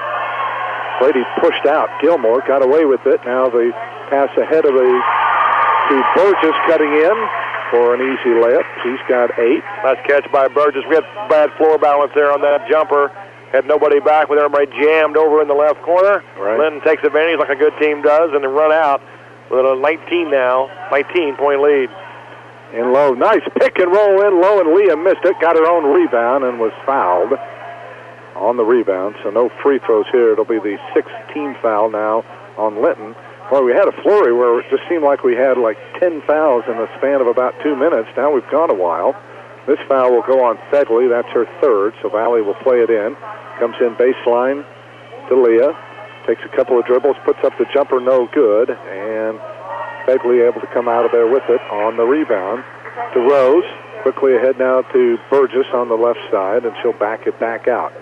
Brady pushed out. Gilmore got away with it. Now the pass ahead to Burgess cutting in for an easy layup. She's got 8. Nice catch by Burgess. We had bad floor balance there on that jumper. Had nobody back with everybody jammed over in the left corner. Right. Linton takes advantage like a good team does and then run out with a 19-point lead. In low. Nice pick and roll in low, and Leah missed it. Got her own rebound and was fouled on the rebound. So no free throws here. It'll be the 6th team foul now on Linton. Boy, we had a flurry where it just seemed like we had like 10 fouls in the span of about 2 minutes. Now we've gone a while. This foul will go on Fegley. That's her 3rd, so Valley will play it in. Comes in baseline to Leah. Takes a couple of dribbles, puts up the jumper, no good. And Fegley able to come out of there with it on the rebound to Rose. Quickly ahead now to Burgess on the left side, and she'll back it back out.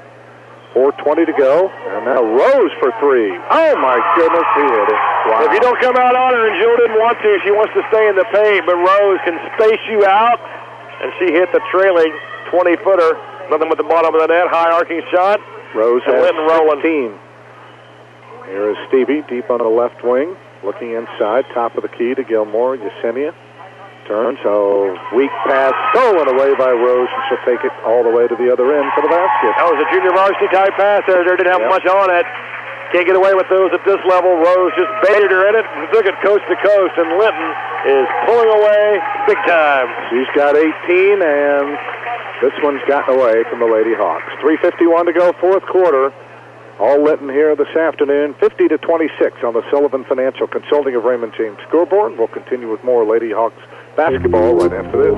4:20 to go, and now Rose for 3. Oh, my goodness, he hit it. Wow. If you don't come out on her, and Jill didn't want to, she wants to stay in the paint, but Rose can space you out, and she hit the trailing 20-footer. Nothing but the bottom of the net, high arcing shot. Rose has Linton rolling. 16. Here is Stevie deep on the left wing, looking inside, top of the key to Gilmore. Yesenia turns, so weak pass stolen away by Rose, and she'll take it all the way to the other end for the basket. That was a junior varsity type pass there. There didn't have much on it. Can't get away with those at this level. Rose just baited her in it and took it coast to coast, and Linton is pulling away big time. She's got 18, and this one's gotten away from the Lady Hawks. 3:51 to go, fourth quarter. All Linton here this afternoon, 50-26 on the Sullivan Financial Consulting of Raymond James scoreboard. We'll continue with more Lady Hawks basketball right after this.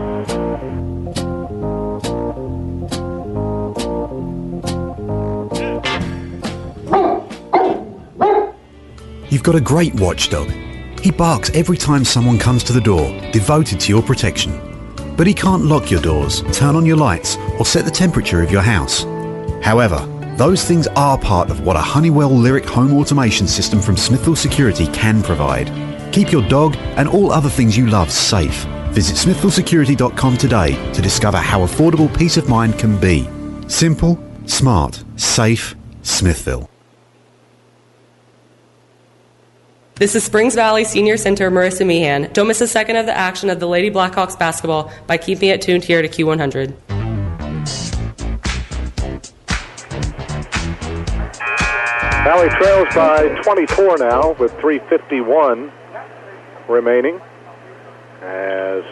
You've got a great watchdog. He barks every time someone comes to the door, devoted to your protection. But he can't lock your doors, turn on your lights, or set the temperature of your house. However, those things are part of what a Honeywell Lyric home automation system from Smithville Security can provide. Keep your dog and all other things you love safe. Visit smithvillesecurity.com today to discover how affordable peace of mind can be. Simple, smart, safe, Smithville. This is Springs Valley Senior Center Marissa Meehan. Don't miss a second of the action of the Lady Blackhawks basketball by keeping it tuned here to Q100. Valley trails by 24 now with 3:51 remaining as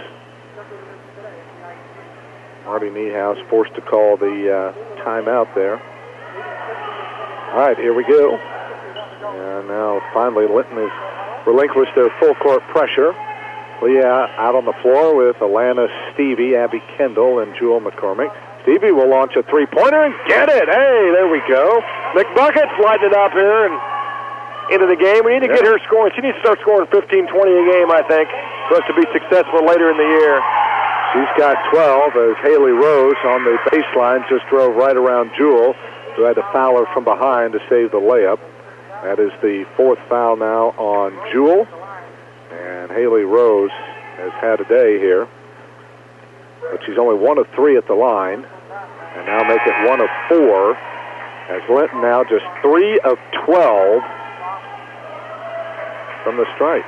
Marty Niehaus forced to call the timeout there. All right, here we go. And now finally Linton has relinquished their full court pressure. Leah out on the floor with Alana Stevie, Abby Kendall, and Jewel McCormick. Stevie will launch a three-pointer and get it. Hey, there we go. McBucket's lighting it up here and into the game. We need to get her scoring. She needs to start scoring 15, 20 a game, I think, for us to be successful later in the year. She's got 12 as Haley Rose on the baseline just drove right around Jewel, who had to foul her from behind to save the layup. That is the fourth foul now on Jewel. And Haley Rose has had a day here. But she's only 1 of 3 at the line. And now make it 1 of 4. As Linton now just 3 of 12 from the stripe.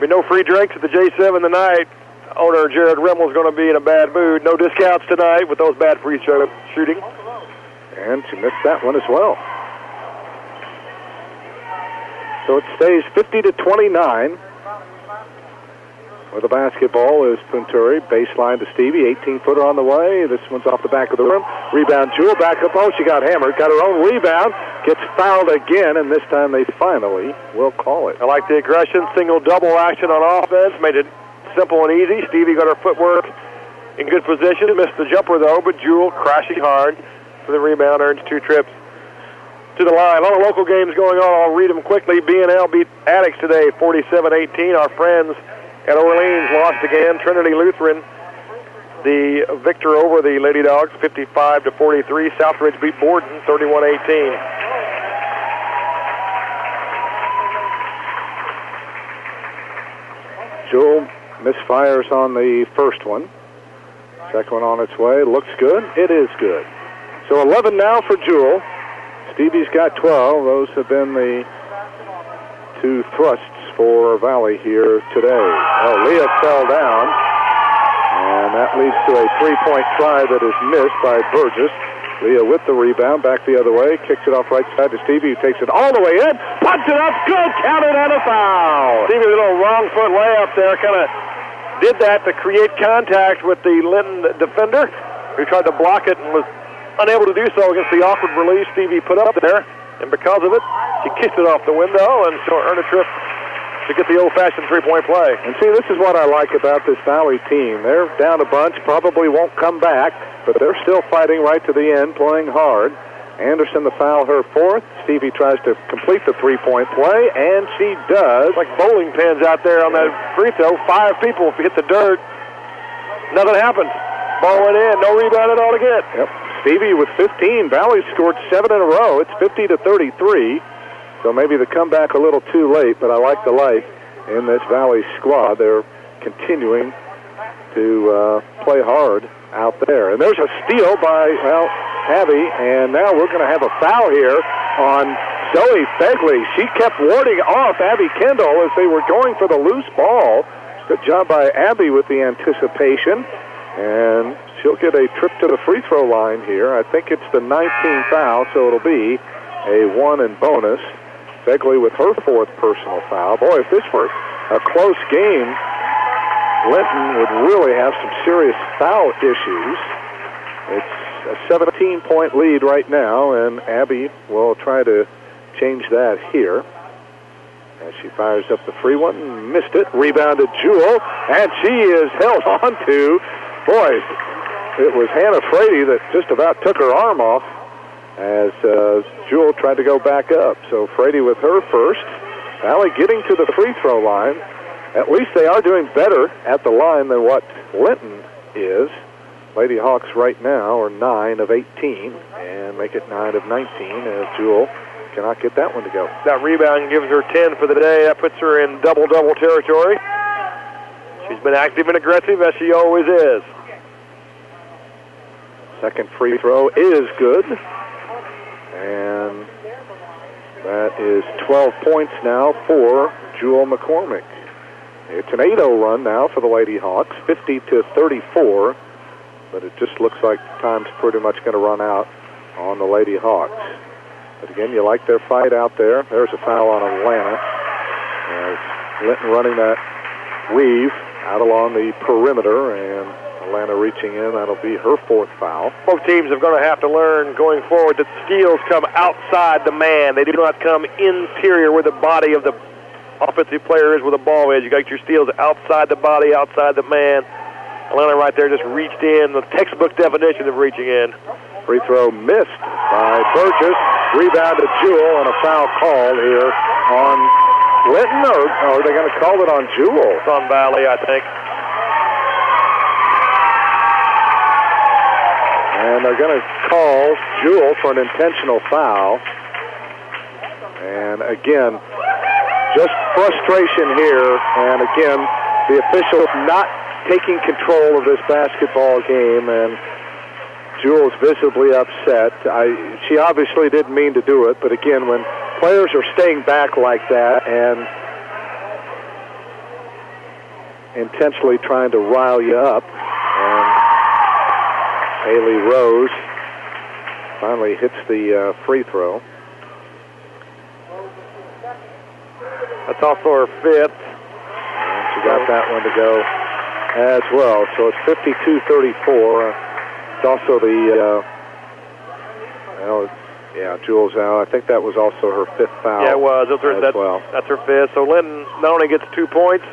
Be no free drinks at the J7 tonight. Owner Jared Rimmel's going to be in a bad mood. No discounts tonight with those bad free shooting. And she missed that one as well. So it stays 50-29. With the basketball is Punturi. Baseline to Stevie. 18-footer on the way. This one's off the back of the rim. Rebound, Jewel. Back up. Oh, she got hammered. Got her own rebound. Gets fouled again, and this time they finally will call it. I like the aggression. Single-double action on offense. Made it simple and easy. Stevie got her footwork in good position. Missed the jumper, though, but Jewel crashing hard for the rebound. Earns 2 trips to the line. A lot of local games going on. I'll read them quickly. B&L beat Addicts today, 47-18. Our friends at Orleans lost again. Trinity Lutheran, the victor over the Lady Dogs, 55-43. Southridge beat Borden, 31-18. Jewel misfires on the first one. Second one on its way. Looks good. It is good. So 11 now for Jewel. Stevie's got 12. Those have been the 2 thrusts for Valley here today. Oh, Leah fell down, and that leads to a three-point try that is missed by Burgess. Leah with the rebound, back the other way, kicks it off right side to Stevie, who takes it all the way in, puts it up, good, counted, and a foul. Stevie with a little wrong foot layup there, kind of did that to create contact with the Linton defender, who tried to block it and was unable to do so against the awkward release Stevie put up there. And because of it, she kicked it off the window and so earned a trip to get the old-fashioned three-point play. And see, this is what I like about this Valley team. They're down a bunch, probably won't come back, but they're still fighting right to the end, playing hard. Anderson the foul, her fourth. Stevie tries to complete the three-point play, and she does. Like bowling pins out there on that free throw. 5 people hit the dirt. Nothing happened. Ball went in. No rebound at all to get. Yep. Stevie with 15. Valley scored 7 in a row. It's 50-33. So maybe the comeback a little too late, but I like the life in this Valley squad. They're continuing to play hard out there. And there's a steal by, well, Abby, and now we're going to have a foul here on Zoe Fegley. She kept warding off Abby Kendall as they were going for the loose ball. Good job by Abby with the anticipation. And she'll get a trip to the free throw line here. I think it's the 19th foul, so it'll be a 1 and bonus. Fegley with her 4th personal foul. Boy, if this were a close game, Linton would really have some serious foul issues. It's a 17-point lead right now, and Abby will try to change that here. As she fires up the free one, missed it, rebounded Jewel, and she is held on to. Boy, it was Hannah Frady that just about took her arm off as Jewel tried to go back up. So Frady with her first. Valley getting to the free throw line. At least they are doing better at the line than what Linton is. Lady Hawks right now are 9 of 18 and make it 9 of 19 as Jewel cannot get that one to go. That rebound gives her 10 for the day. That puts her in double-double territory. She's been active and aggressive as she always is. Second free throw is good. And that is 12 points now for Jewel McCormick. It's an 8-0 run now for the Lady Hawks, 50-34, but it just looks like time's pretty much going to run out on the Lady Hawks. But again, you like their fight out there. There's a foul on Atlanta. Linton running that weave out along the perimeter, and Atlanta reaching in. That'll be her fourth foul. Both teams are going to have to learn going forward that steals come outside the man. They do not come interior where the body of the offensive player is where the ball is. You got your steals outside the body, outside the man. Atlanta right there just reached in, the textbook definition of reaching in. Free throw missed by Burgess. Rebound to Jewel, and a foul called here on Linton, or are they going to call it on Jewel? It's on Valley, I think. And they're going to call Jewel for an intentional foul. And again, just frustration here. And again, the officials not taking control of this basketball game, and Jewel's visibly upset. She obviously didn't mean to do it, but again, when players are staying back like that and intentionally trying to rile you up, and Haley Rose finally hits the free throw. That's also her fifth. And she got that one to go as well. So it's 52-34. It's also the, Jewel's out. I think that was also her fifth foul. Yeah, it was. That's her fifth. So Linton not only gets 2 points,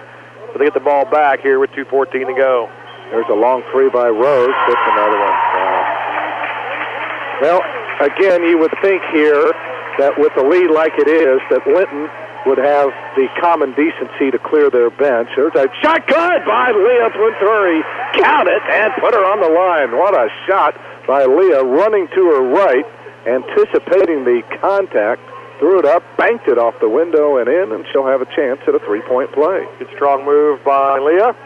but they get the ball back here with 2:14 to go. There's a long three by Rose. Gets another one. Well, again, you would think here that with a lead like it is, that Linton would have the common decency to clear their bench. There's a shot good by Leah Plinturi. Count it and put her on the line. What a shot by Leah, running to her right, anticipating the contact, threw it up, banked it off the window and in, and she'll have a chance at a three-point play. Good strong move by Leah,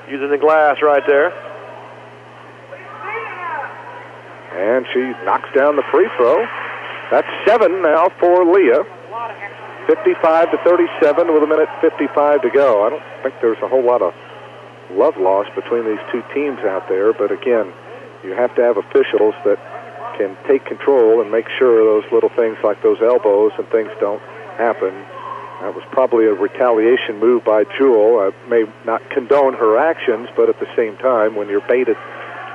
using the glass right there. And she knocks down the free throw. That's 7 now for Leah. 55-37 with 1:55 to go. I don't think there's a whole lot of love lost between these two teams out there, but again, you have to have officials that can take control and make sure those little things like those elbows and things don't happen. That was probably a retaliation move by Jewel. I may not condone her actions, but at the same time, when you're baited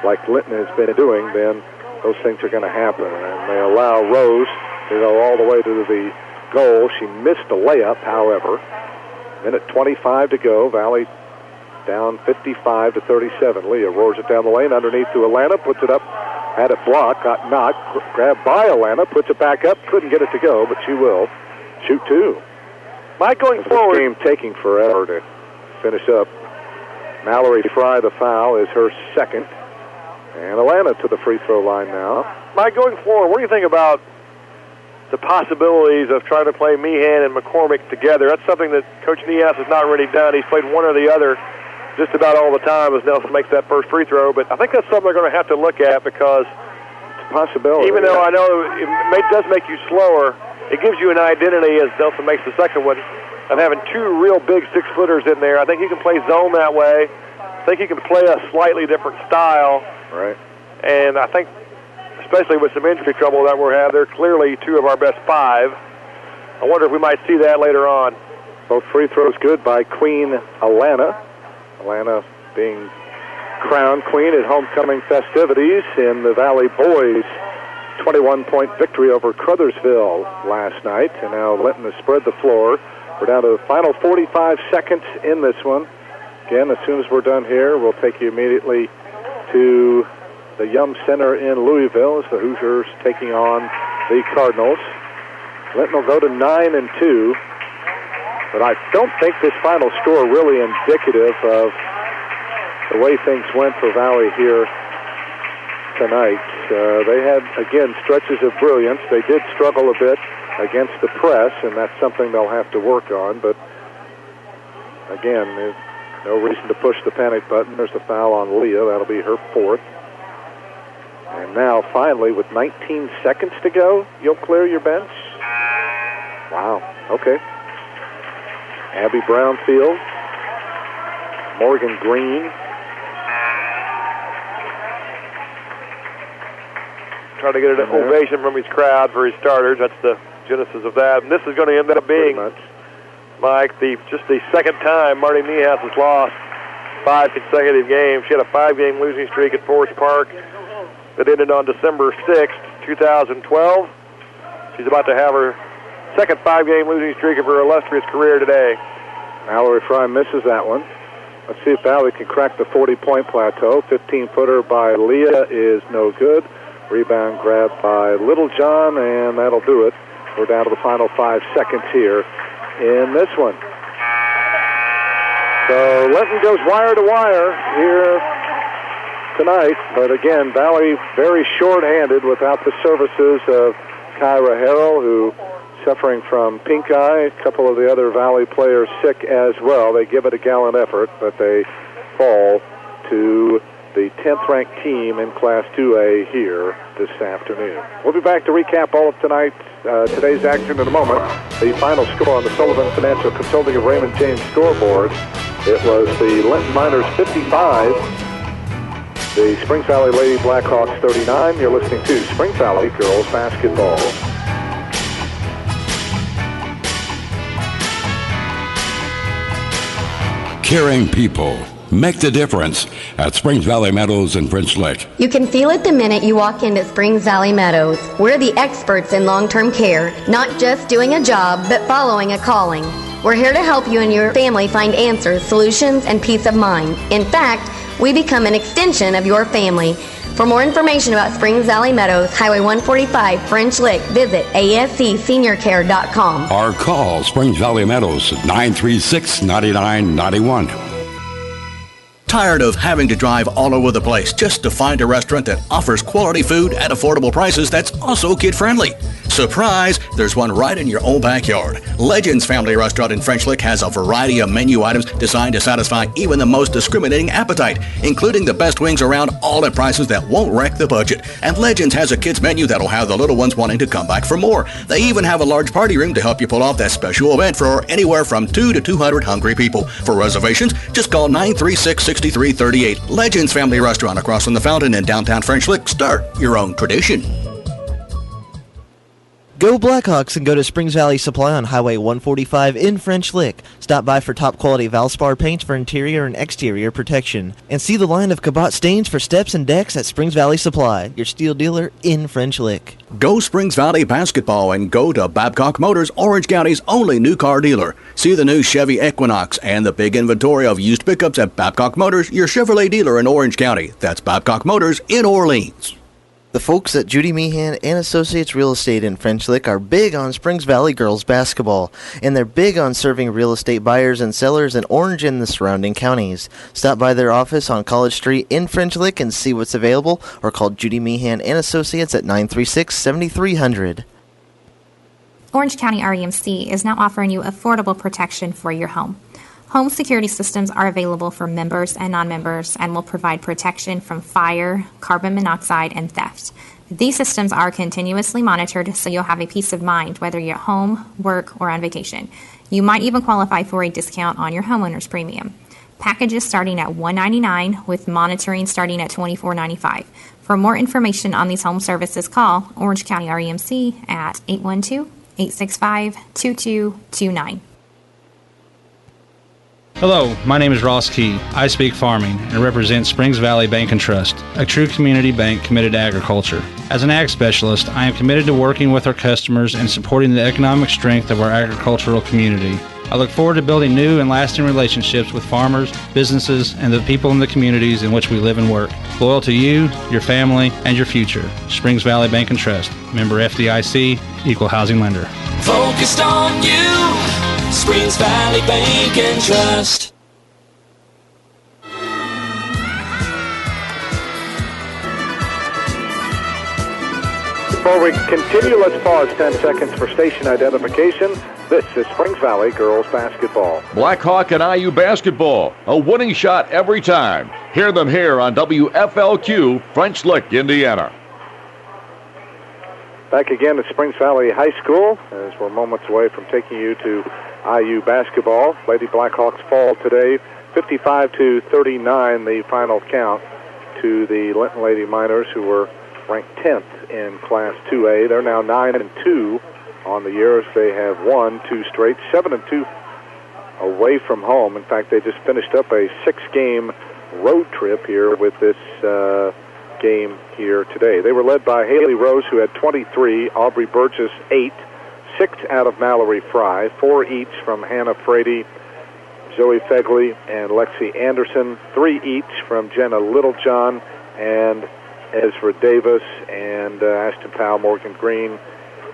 like Linton has been doing, then those things are going to happen. And they allow Rose to go all the way to the goal. She missed a layup, however. 1:25 to go. Valley down 55-37. Leah roars it down the lane underneath to Atlanta, puts it up, had it blocked, got knocked, grabbed by Atlanta, puts it back up, couldn't get it to go, but she will shoot two. Mike, going forward, this game taking forever to finish up. Mallory Fry, the foul, is her second. And Atlanta to the free throw line now. Mike, going forward, what do you think about the possibilities of trying to play Meehan and McCormick together? That's something that Coach Nias has not really done. He's played one or the other just about all the time as Nelson makes that first free throw. But I think that's something they're going to have to look at, because it's a possibility. Even though I know it does make you slower, it gives you an identity as Nelson makes the second one of having two real big 6-footers in there. I think he can play zone that way. I think he can play a slightly different style. Right. And I think, especially with some injury trouble that we're having, they're clearly two of our best 5. I wonder if we might see that later on. Both free throws good by Queen Atlanta. Atlanta being crowned queen at homecoming festivities in the Valley Boys' 21-point victory over Crothersville last night. And now Linton has spread the floor. We're down to the final 45 seconds in this one. Again, as soon as we're done here, we'll take you immediately to the Yum Center in Louisville as the Hoosiers taking on the Cardinals. Linton will go to 9-2, but I don't think this final score really indicative of the way things went for Valley here tonight. They had, again, stretches of brilliance. They did struggle a bit against the press, and that's something they'll have to work on, but again, there's no reason to push the panic button. There's a foul on Leah. That'll be her fourth. And now, finally, with 19 seconds to go, you'll clear your bench. Wow. Okay. Abby Brownfield. Morgan Green. Trying to get an ovation from his crowd for his starters. That's the genesis of that. And this is going to end up being, Mike, just the second time Marty Niehaus has lost 5 consecutive games. She had a 5-game losing streak at Forest Park that ended on December 6th, 2012. She's about to have her second 5-game losing streak of her illustrious career today. Mallory Fry misses that one. Let's see if Valley can crack the 40-point plateau. 15-footer by Leah is no good. Rebound grab by Littlejohn, and that'll do it. We're down to the final 5 seconds here in this one. So Linton goes wire to wire here tonight, but again, Valley very short-handed without the services of Kyra Harrell, who suffering from pink eye. A couple of the other Valley players sick as well. They give it a gallant effort, but they fall to the 10th-ranked team in Class 2A here this afternoon. We'll be back to recap all of today's action in a moment. The final score on the Sullivan Financial Consulting of Raymond James scoreboard, it was the Linton Miners 55, the Springs Valley Lady Blackhawks 39. You're listening to Springs Valley Girls Basketball. Caring people make the difference at Springs Valley Meadows in French Lick. You can feel it the minute you walk into Springs Valley Meadows. We're the experts in long-term care, not just doing a job, but following a calling. We're here to help you and your family find answers, solutions, and peace of mind. In fact, we become an extension of your family. For more information about Springs Valley Meadows, Highway 145, French Lick, visit ascseniorcare.com. Or call Springs Valley Meadows at 936-9991. Tired of having to drive all over the place just to find a restaurant that offers quality food at affordable prices that's also kid-friendly? Surprise! There's one right in your own backyard. Legends Family Restaurant in French Lick has a variety of menu items designed to satisfy even the most discriminating appetite, including the best wings around, all at prices that won't wreck the budget. And Legends has a kids menu that'll have the little ones wanting to come back for more. They even have a large party room to help you pull off that special event for anywhere from 2 to 200 hungry people. For reservations, just call 936-6338. Legends Family Restaurant across from the Fountain in downtown French Lick. Start your own tradition. Go Blackhawks and go to Springs Valley Supply on Highway 145 in French Lick. Stop by for top quality Valspar paints for interior and exterior protection. And see the line of Cabot stains for steps and decks at Springs Valley Supply, your steel dealer in French Lick. Go Springs Valley Basketball and go to Babcock Motors, Orange County's only new car dealer. See the new Chevy Equinox and the big inventory of used pickups at Babcock Motors, your Chevrolet dealer in Orange County. That's Babcock Motors in Orleans. The folks at Judy Meehan and Associates Real Estate in French Lick are big on Springs Valley girls basketball, and they're big on serving real estate buyers and sellers in Orange and the surrounding counties. Stop by their office on College Street in French Lick and see what's available, or call Judy Meehan and Associates at 936-7300. Orange County REMC is now offering you affordable protection for your home. Home security systems are available for members and non-members and will provide protection from fire, carbon monoxide, and theft. These systems are continuously monitored, so you'll have a peace of mind whether you're at home, work, or on vacation. You might even qualify for a discount on your homeowner's premium. Packages starting at $199 with monitoring starting at $24.95. For more information on these home services, call Orange County REMC at 812-865-2229. Hello, my name is Ross Key. I speak farming and represent Springs Valley Bank and Trust, a true community bank committed to agriculture. As an ag specialist, I am committed to working with our customers and supporting the economic strength of our agricultural community. I look forward to building new and lasting relationships with farmers, businesses, and the people in the communities in which we live and work. Loyal to you, your family, and your future. Springs Valley Bank and Trust. Member FDIC, Equal Housing Lender. Focused on you, Springs Valley Bank and Trust. Before we continue, let's pause 10 seconds for station identification. This is Springs Valley Girls Basketball. Blackhawk and IU Basketball, a winning shot every time. Hear them here on WFLQ, French Lick, Indiana. Back again at Springs Valley High School as we're moments away from taking you to IU basketball. Lady Blackhawks fall today 55-39, the final count, to the Linton Lady Miners, who were ranked 10th in Class 2A. They're now 9-2 on the year as they have won 2 straight, 7-2 away from home. In fact, they just finished up a 6-game road trip here with this game here today. They were led by Haley Rose, who had 23, Aubrey Burgess 8, 6 out of Mallory Fry, 4 each from Hannah Frady, Zoe Fegley, and Lexi Anderson, 3 each from Jenna Littlejohn and Ezra Davis, and Ashton Powell, Morgan Green,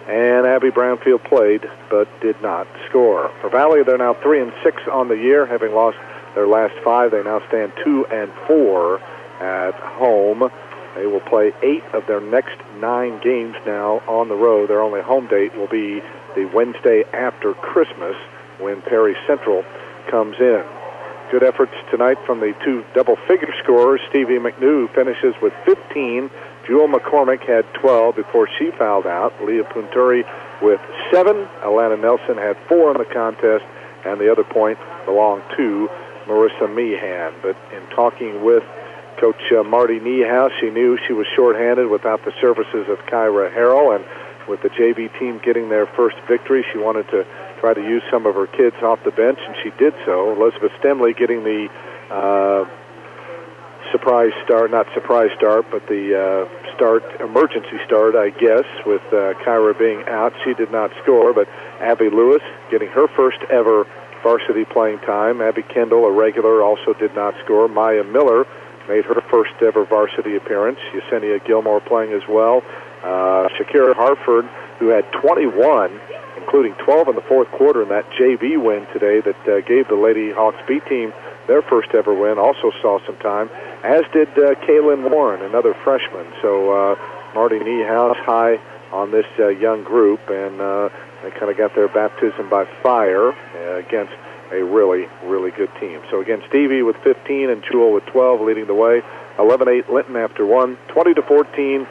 and Abby Brownfield played but did not score. For Valley, they're now 3-6 on the year, having lost their last 5. They now stand 2-4 at home. They will play 8 of their next 9 games now on the road. Their only home date will be the Wednesday after Christmas when Perry Central comes in. Good efforts tonight from the 2 double-figure scorers. Stevie McNew finishes with 15. Jewel McCormick had 12 before she fouled out. Leah Punturi with 7. Alana Nelson had 4 in the contest, and the other point belonged to Marissa Meehan. But in talking with Coach Marty Niehaus, she knew she was shorthanded without the services of Kyra Harrell, and with the JV team getting their first victory, she wanted to try to use some of her kids off the bench, and she did so. Elizabeth Stemley getting the emergency start, I guess, with Kyra being out. She did not score, but Abby Lewis getting her first ever varsity playing time. Abby Kendall, a regular, also did not score. Maya Miller made her first ever varsity appearance. Yesenia Gilmore playing as well. Shakira Harford, who had 21, including 12 in the fourth quarter in that JV win today that gave the Lady Hawks B team their first ever win, also saw some time, as did Kaylin Warren, another freshman. So Marty Niehaus high on this young group, and they kind of got their baptism by fire against a really, really good team. So again, Stevie with 15 and Jewel with 12 leading the way. 11-8 Linton after 1, 20-14.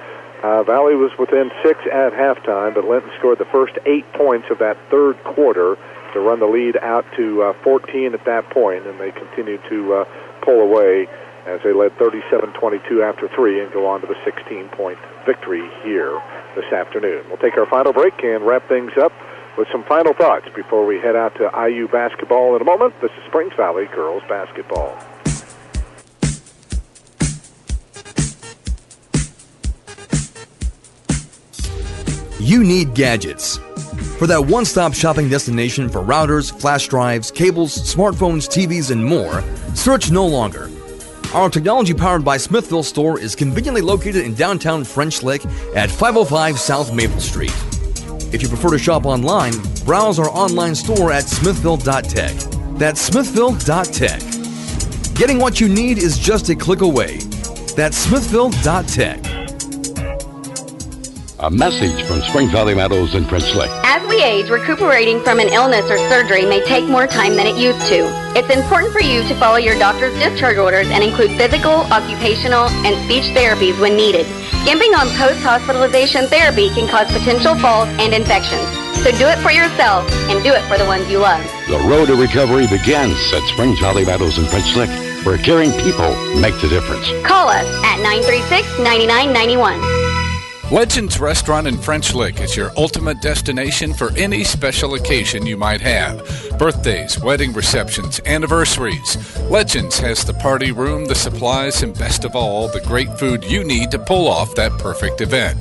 Valley was within 6 at halftime, but Linton scored the first 8 points of that third quarter to run the lead out to 14 at that point, and they continued to pull away as they led 37-22 after 3 and go on to the 16-point victory here this afternoon. We'll take our final break and wrap things up with some final thoughts before we head out to IU basketball in a moment. This is Springs Valley girls basketball. You need gadgets. For that one-stop shopping destination for routers, flash drives, cables, smartphones, TVs, and more, search no longer. Our technology-powered by Smithville store is conveniently located in downtown French Lick at 505 South Maple Street. If you prefer to shop online, browse our online store at smithville.tech. That's smithville.tech. Getting what you need is just a click away. That's smithville.tech. A message from Springs Valley Meadows and French Lick. As we age, recuperating from an illness or surgery may take more time than it used to. It's important for you to follow your doctor's discharge orders and include physical, occupational, and speech therapies when needed. Skimping on post-hospitalization therapy can cause potential falls and infections. So do it for yourself and do it for the ones you love. The road to recovery begins at Springs Valley Meadows and French Lick, where caring people make the difference. Call us at 936-9991. Legends Restaurant in French Lick is your ultimate destination for any special occasion you might have. Birthdays, wedding receptions, anniversaries. Legends has the party room, the supplies, and best of all, the great food you need to pull off that perfect event.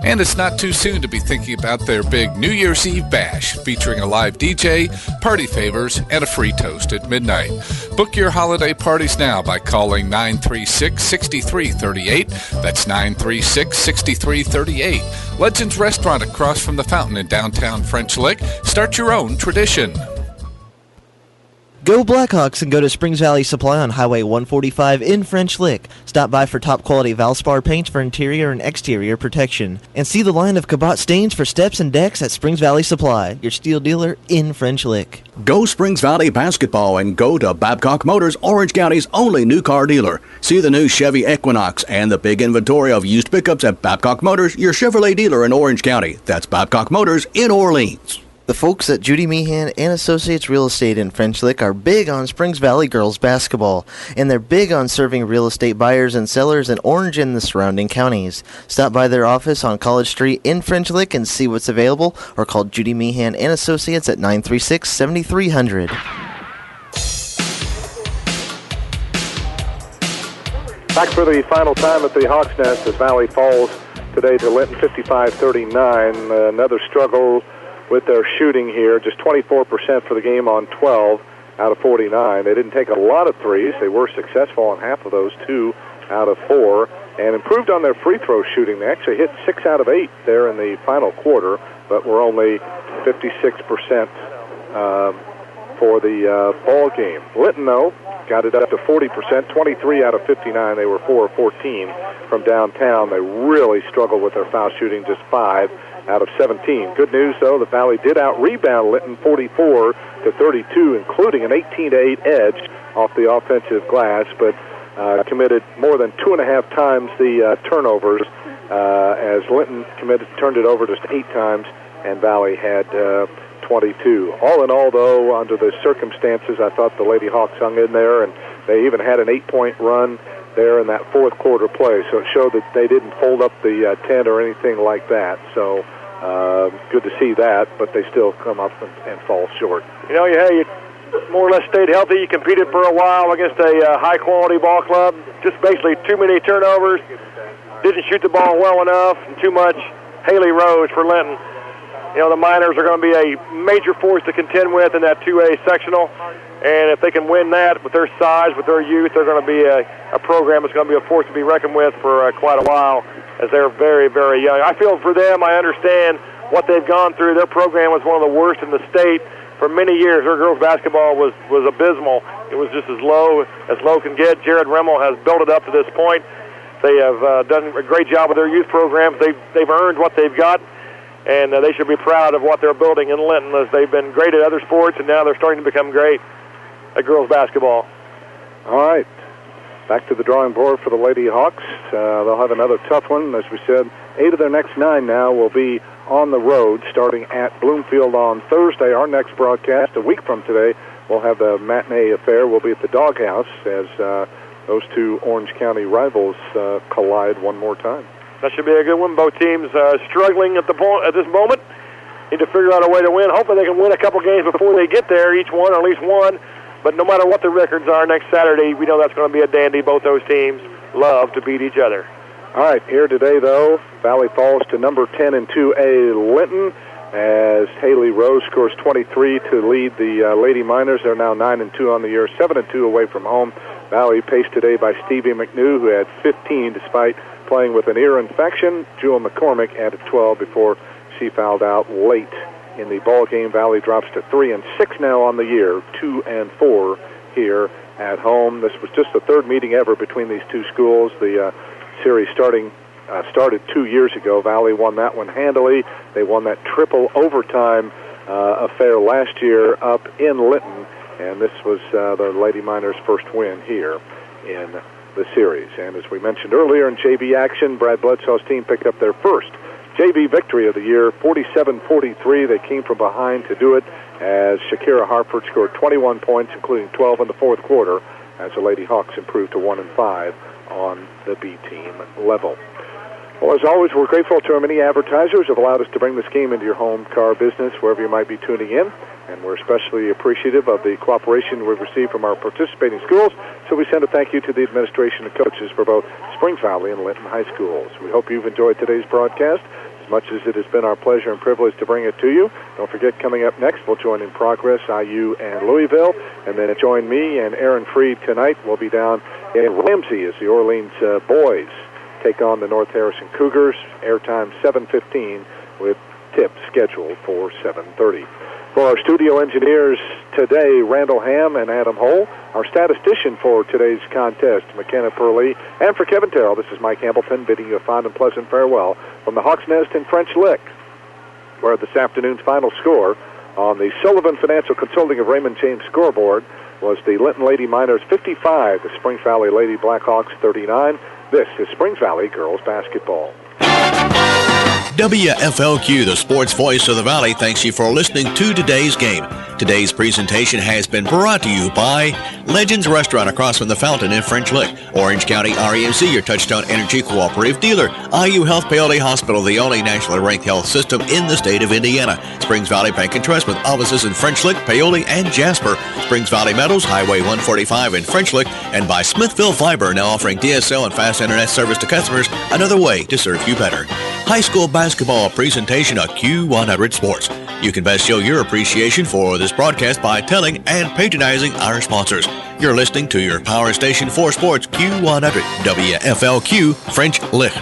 And it's not too soon to be thinking about their big New Year's Eve bash featuring a live DJ, party favors, and a free toast at midnight. Book your holiday parties now by calling 936-6338. That's 936-6338. Legends Restaurant across from the fountain in downtown French Lick. Start your own tradition. Go Blackhawks and go to Springs Valley Supply on Highway 145 in French Lick. Stop by for top quality Valspar paints for interior and exterior protection. And see the line of Cabot stains for steps and decks at Springs Valley Supply, your steel dealer in French Lick. Go Springs Valley Basketball and go to Babcock Motors, Orange County's only new car dealer. See the new Chevy Equinox and the big inventory of used pickups at Babcock Motors, your Chevrolet dealer in Orange County. That's Babcock Motors in Orleans. The folks at Judy Meehan and Associates Real Estate in French Lick are big on Springs Valley girls basketball, and they're big on serving real estate buyers and sellers in Orange and the surrounding counties. Stop by their office on College Street in French Lick and see what's available, or call Judy Meehan and Associates at 936-7300. Back for the final time at the Hawks Nest as Valley falls today to Linton 55-39. Another struggle with their shooting here, just 24% for the game on 12 out of 49. They didn't take a lot of threes. They were successful on half of those, 2 out of 4, and improved on their free throw shooting. They actually hit 6 out of 8 there in the final quarter, but were only 56% for the ball game. Linton, though, got it up to 40%, 23 out of 59. They were 4 of 14 from downtown. They really struggled with their foul shooting, just 5 out of 17. Good news, though, the Valley did out-rebound Linton 44-32, including an 18-8 edge off the offensive glass, but committed more than 2.5 times the turnovers as Linton turned it over just 8 times, and Valley had 22. All in all, though, under the circumstances, I thought the Lady Hawks hung in there, and they even had an 8-point run there in that fourth quarter play, so it showed that they didn't fold up the tent or anything like that. So good to see that, but they still come up and fall short. You know, you more or less stayed healthy. You competed for a while against a high-quality ball club. Just basically too many turnovers. Didn't shoot the ball well enough, and too much Haley Rose for Linton. You know, the Miners are going to be a major force to contend with in that 2A sectional. And if they can win that with their size, with their youth, they're going to be a program that's going to be a force to be reckoned with for quite a while, as they're very, very young. I feel for them. I understand what they've gone through. Their program was one of the worst in the state for many years. Their girls basketball was abysmal. It was just as low can get. Jared Rimmel has built it up to this point. They have done a great job with their youth programs. They've earned what they've got, and they should be proud of what they're building in Linton, as they've been great at other sports, and now they're starting to become great at girls basketball. All right. Back to the drawing board for the Lady Hawks. They'll have another tough one. As we said, 8 of their next 9 now will be on the road, starting at Bloomfield on Thursday. Our next broadcast, a week from today, we'll have the matinee affair. We'll be at the Doghouse as those two Orange County rivals collide one more time. That should be a good one. Both teams struggling at this moment. Need to figure out a way to win. Hopefully they can win a couple games before they get there, each one, or at least one. But no matter what the records are next Saturday, we know that's going to be a dandy. Both those teams love to beat each other. All right, here today, though, Valley falls to number 10 in 2A Linton as Haley Rose scores 23 to lead the Lady Miners. They're now 9-2 on the year, 7-2 away from home. Valley paced today by Stevie McNew, who had 15 despite playing with an ear infection. Jewel McCormick added 12 before she fouled out late in the ball game. Valley drops to 3-6 now on the year, 2-4 here at home. This was just the third meeting ever between these two schools. The series started 2 years ago. Valley won that one handily. They won that triple overtime affair last year up in Linton, and this was the Lady Miners' first win here in the series. And as we mentioned earlier in JV action, Brad Bledsoe's team picked up their first JV victory of the year, 47-43. They came from behind to do it as Shakira Harford scored 21 points, including 12 in the fourth quarter, as the Lady Hawks improved to 1-5 on the B team level. Well, as always, we're grateful to our many advertisers who have allowed us to bring this game into your home car business, wherever you might be tuning in. And we're especially appreciative of the cooperation we've received from our participating schools. So we send a thank you to the administration and coaches for both Springs Valley and Linton High Schools. We hope you've enjoyed today's broadcast as much as it has been our pleasure and privilege to bring it to you. Don't forget, coming up next, we'll join In Progress, IU and Louisville. And then join me and Aaron Freed tonight. We'll be down in Ramsey as the Orleans boys take on the North Harrison Cougars. Airtime 7:15 with tip scheduled for 7:30. For our studio engineers today, Randall Ham and Adam Hole. Our statistician for today's contest, McKenna Purley. And for Kevin Terrell, this is Mike Hamilton bidding you a fond and pleasant farewell from the Hawk's Nest in French Lick, where this afternoon's final score on the Sullivan Financial Consulting of Raymond James scoreboard was the Linton Lady Miners 55, the Springs Valley Lady Blackhawks 39. This is Springs Valley Girls Basketball. WFLQ, the sports voice of the Valley, thanks you for listening to today's game. Today's presentation has been brought to you by Legends Restaurant across from the Fountain in French Lick, Orange County REMC, your Touchstone Energy Cooperative dealer, IU Health Paoli Hospital, the only nationally ranked health system in the state of Indiana, Springs Valley Bank and Trust with offices in French Lick, Paoli, and Jasper, Springs Valley Metals, Highway 145 in French Lick, and by Smithville Fiber, now offering DSL and fast internet service to customers, another way to serve you better. High school basketball presentation of Q100 Sports. You can best show your appreciation for this broadcast by telling and patronizing our sponsors. You're listening to your power station for sports, Q100 WFLQ French Lick.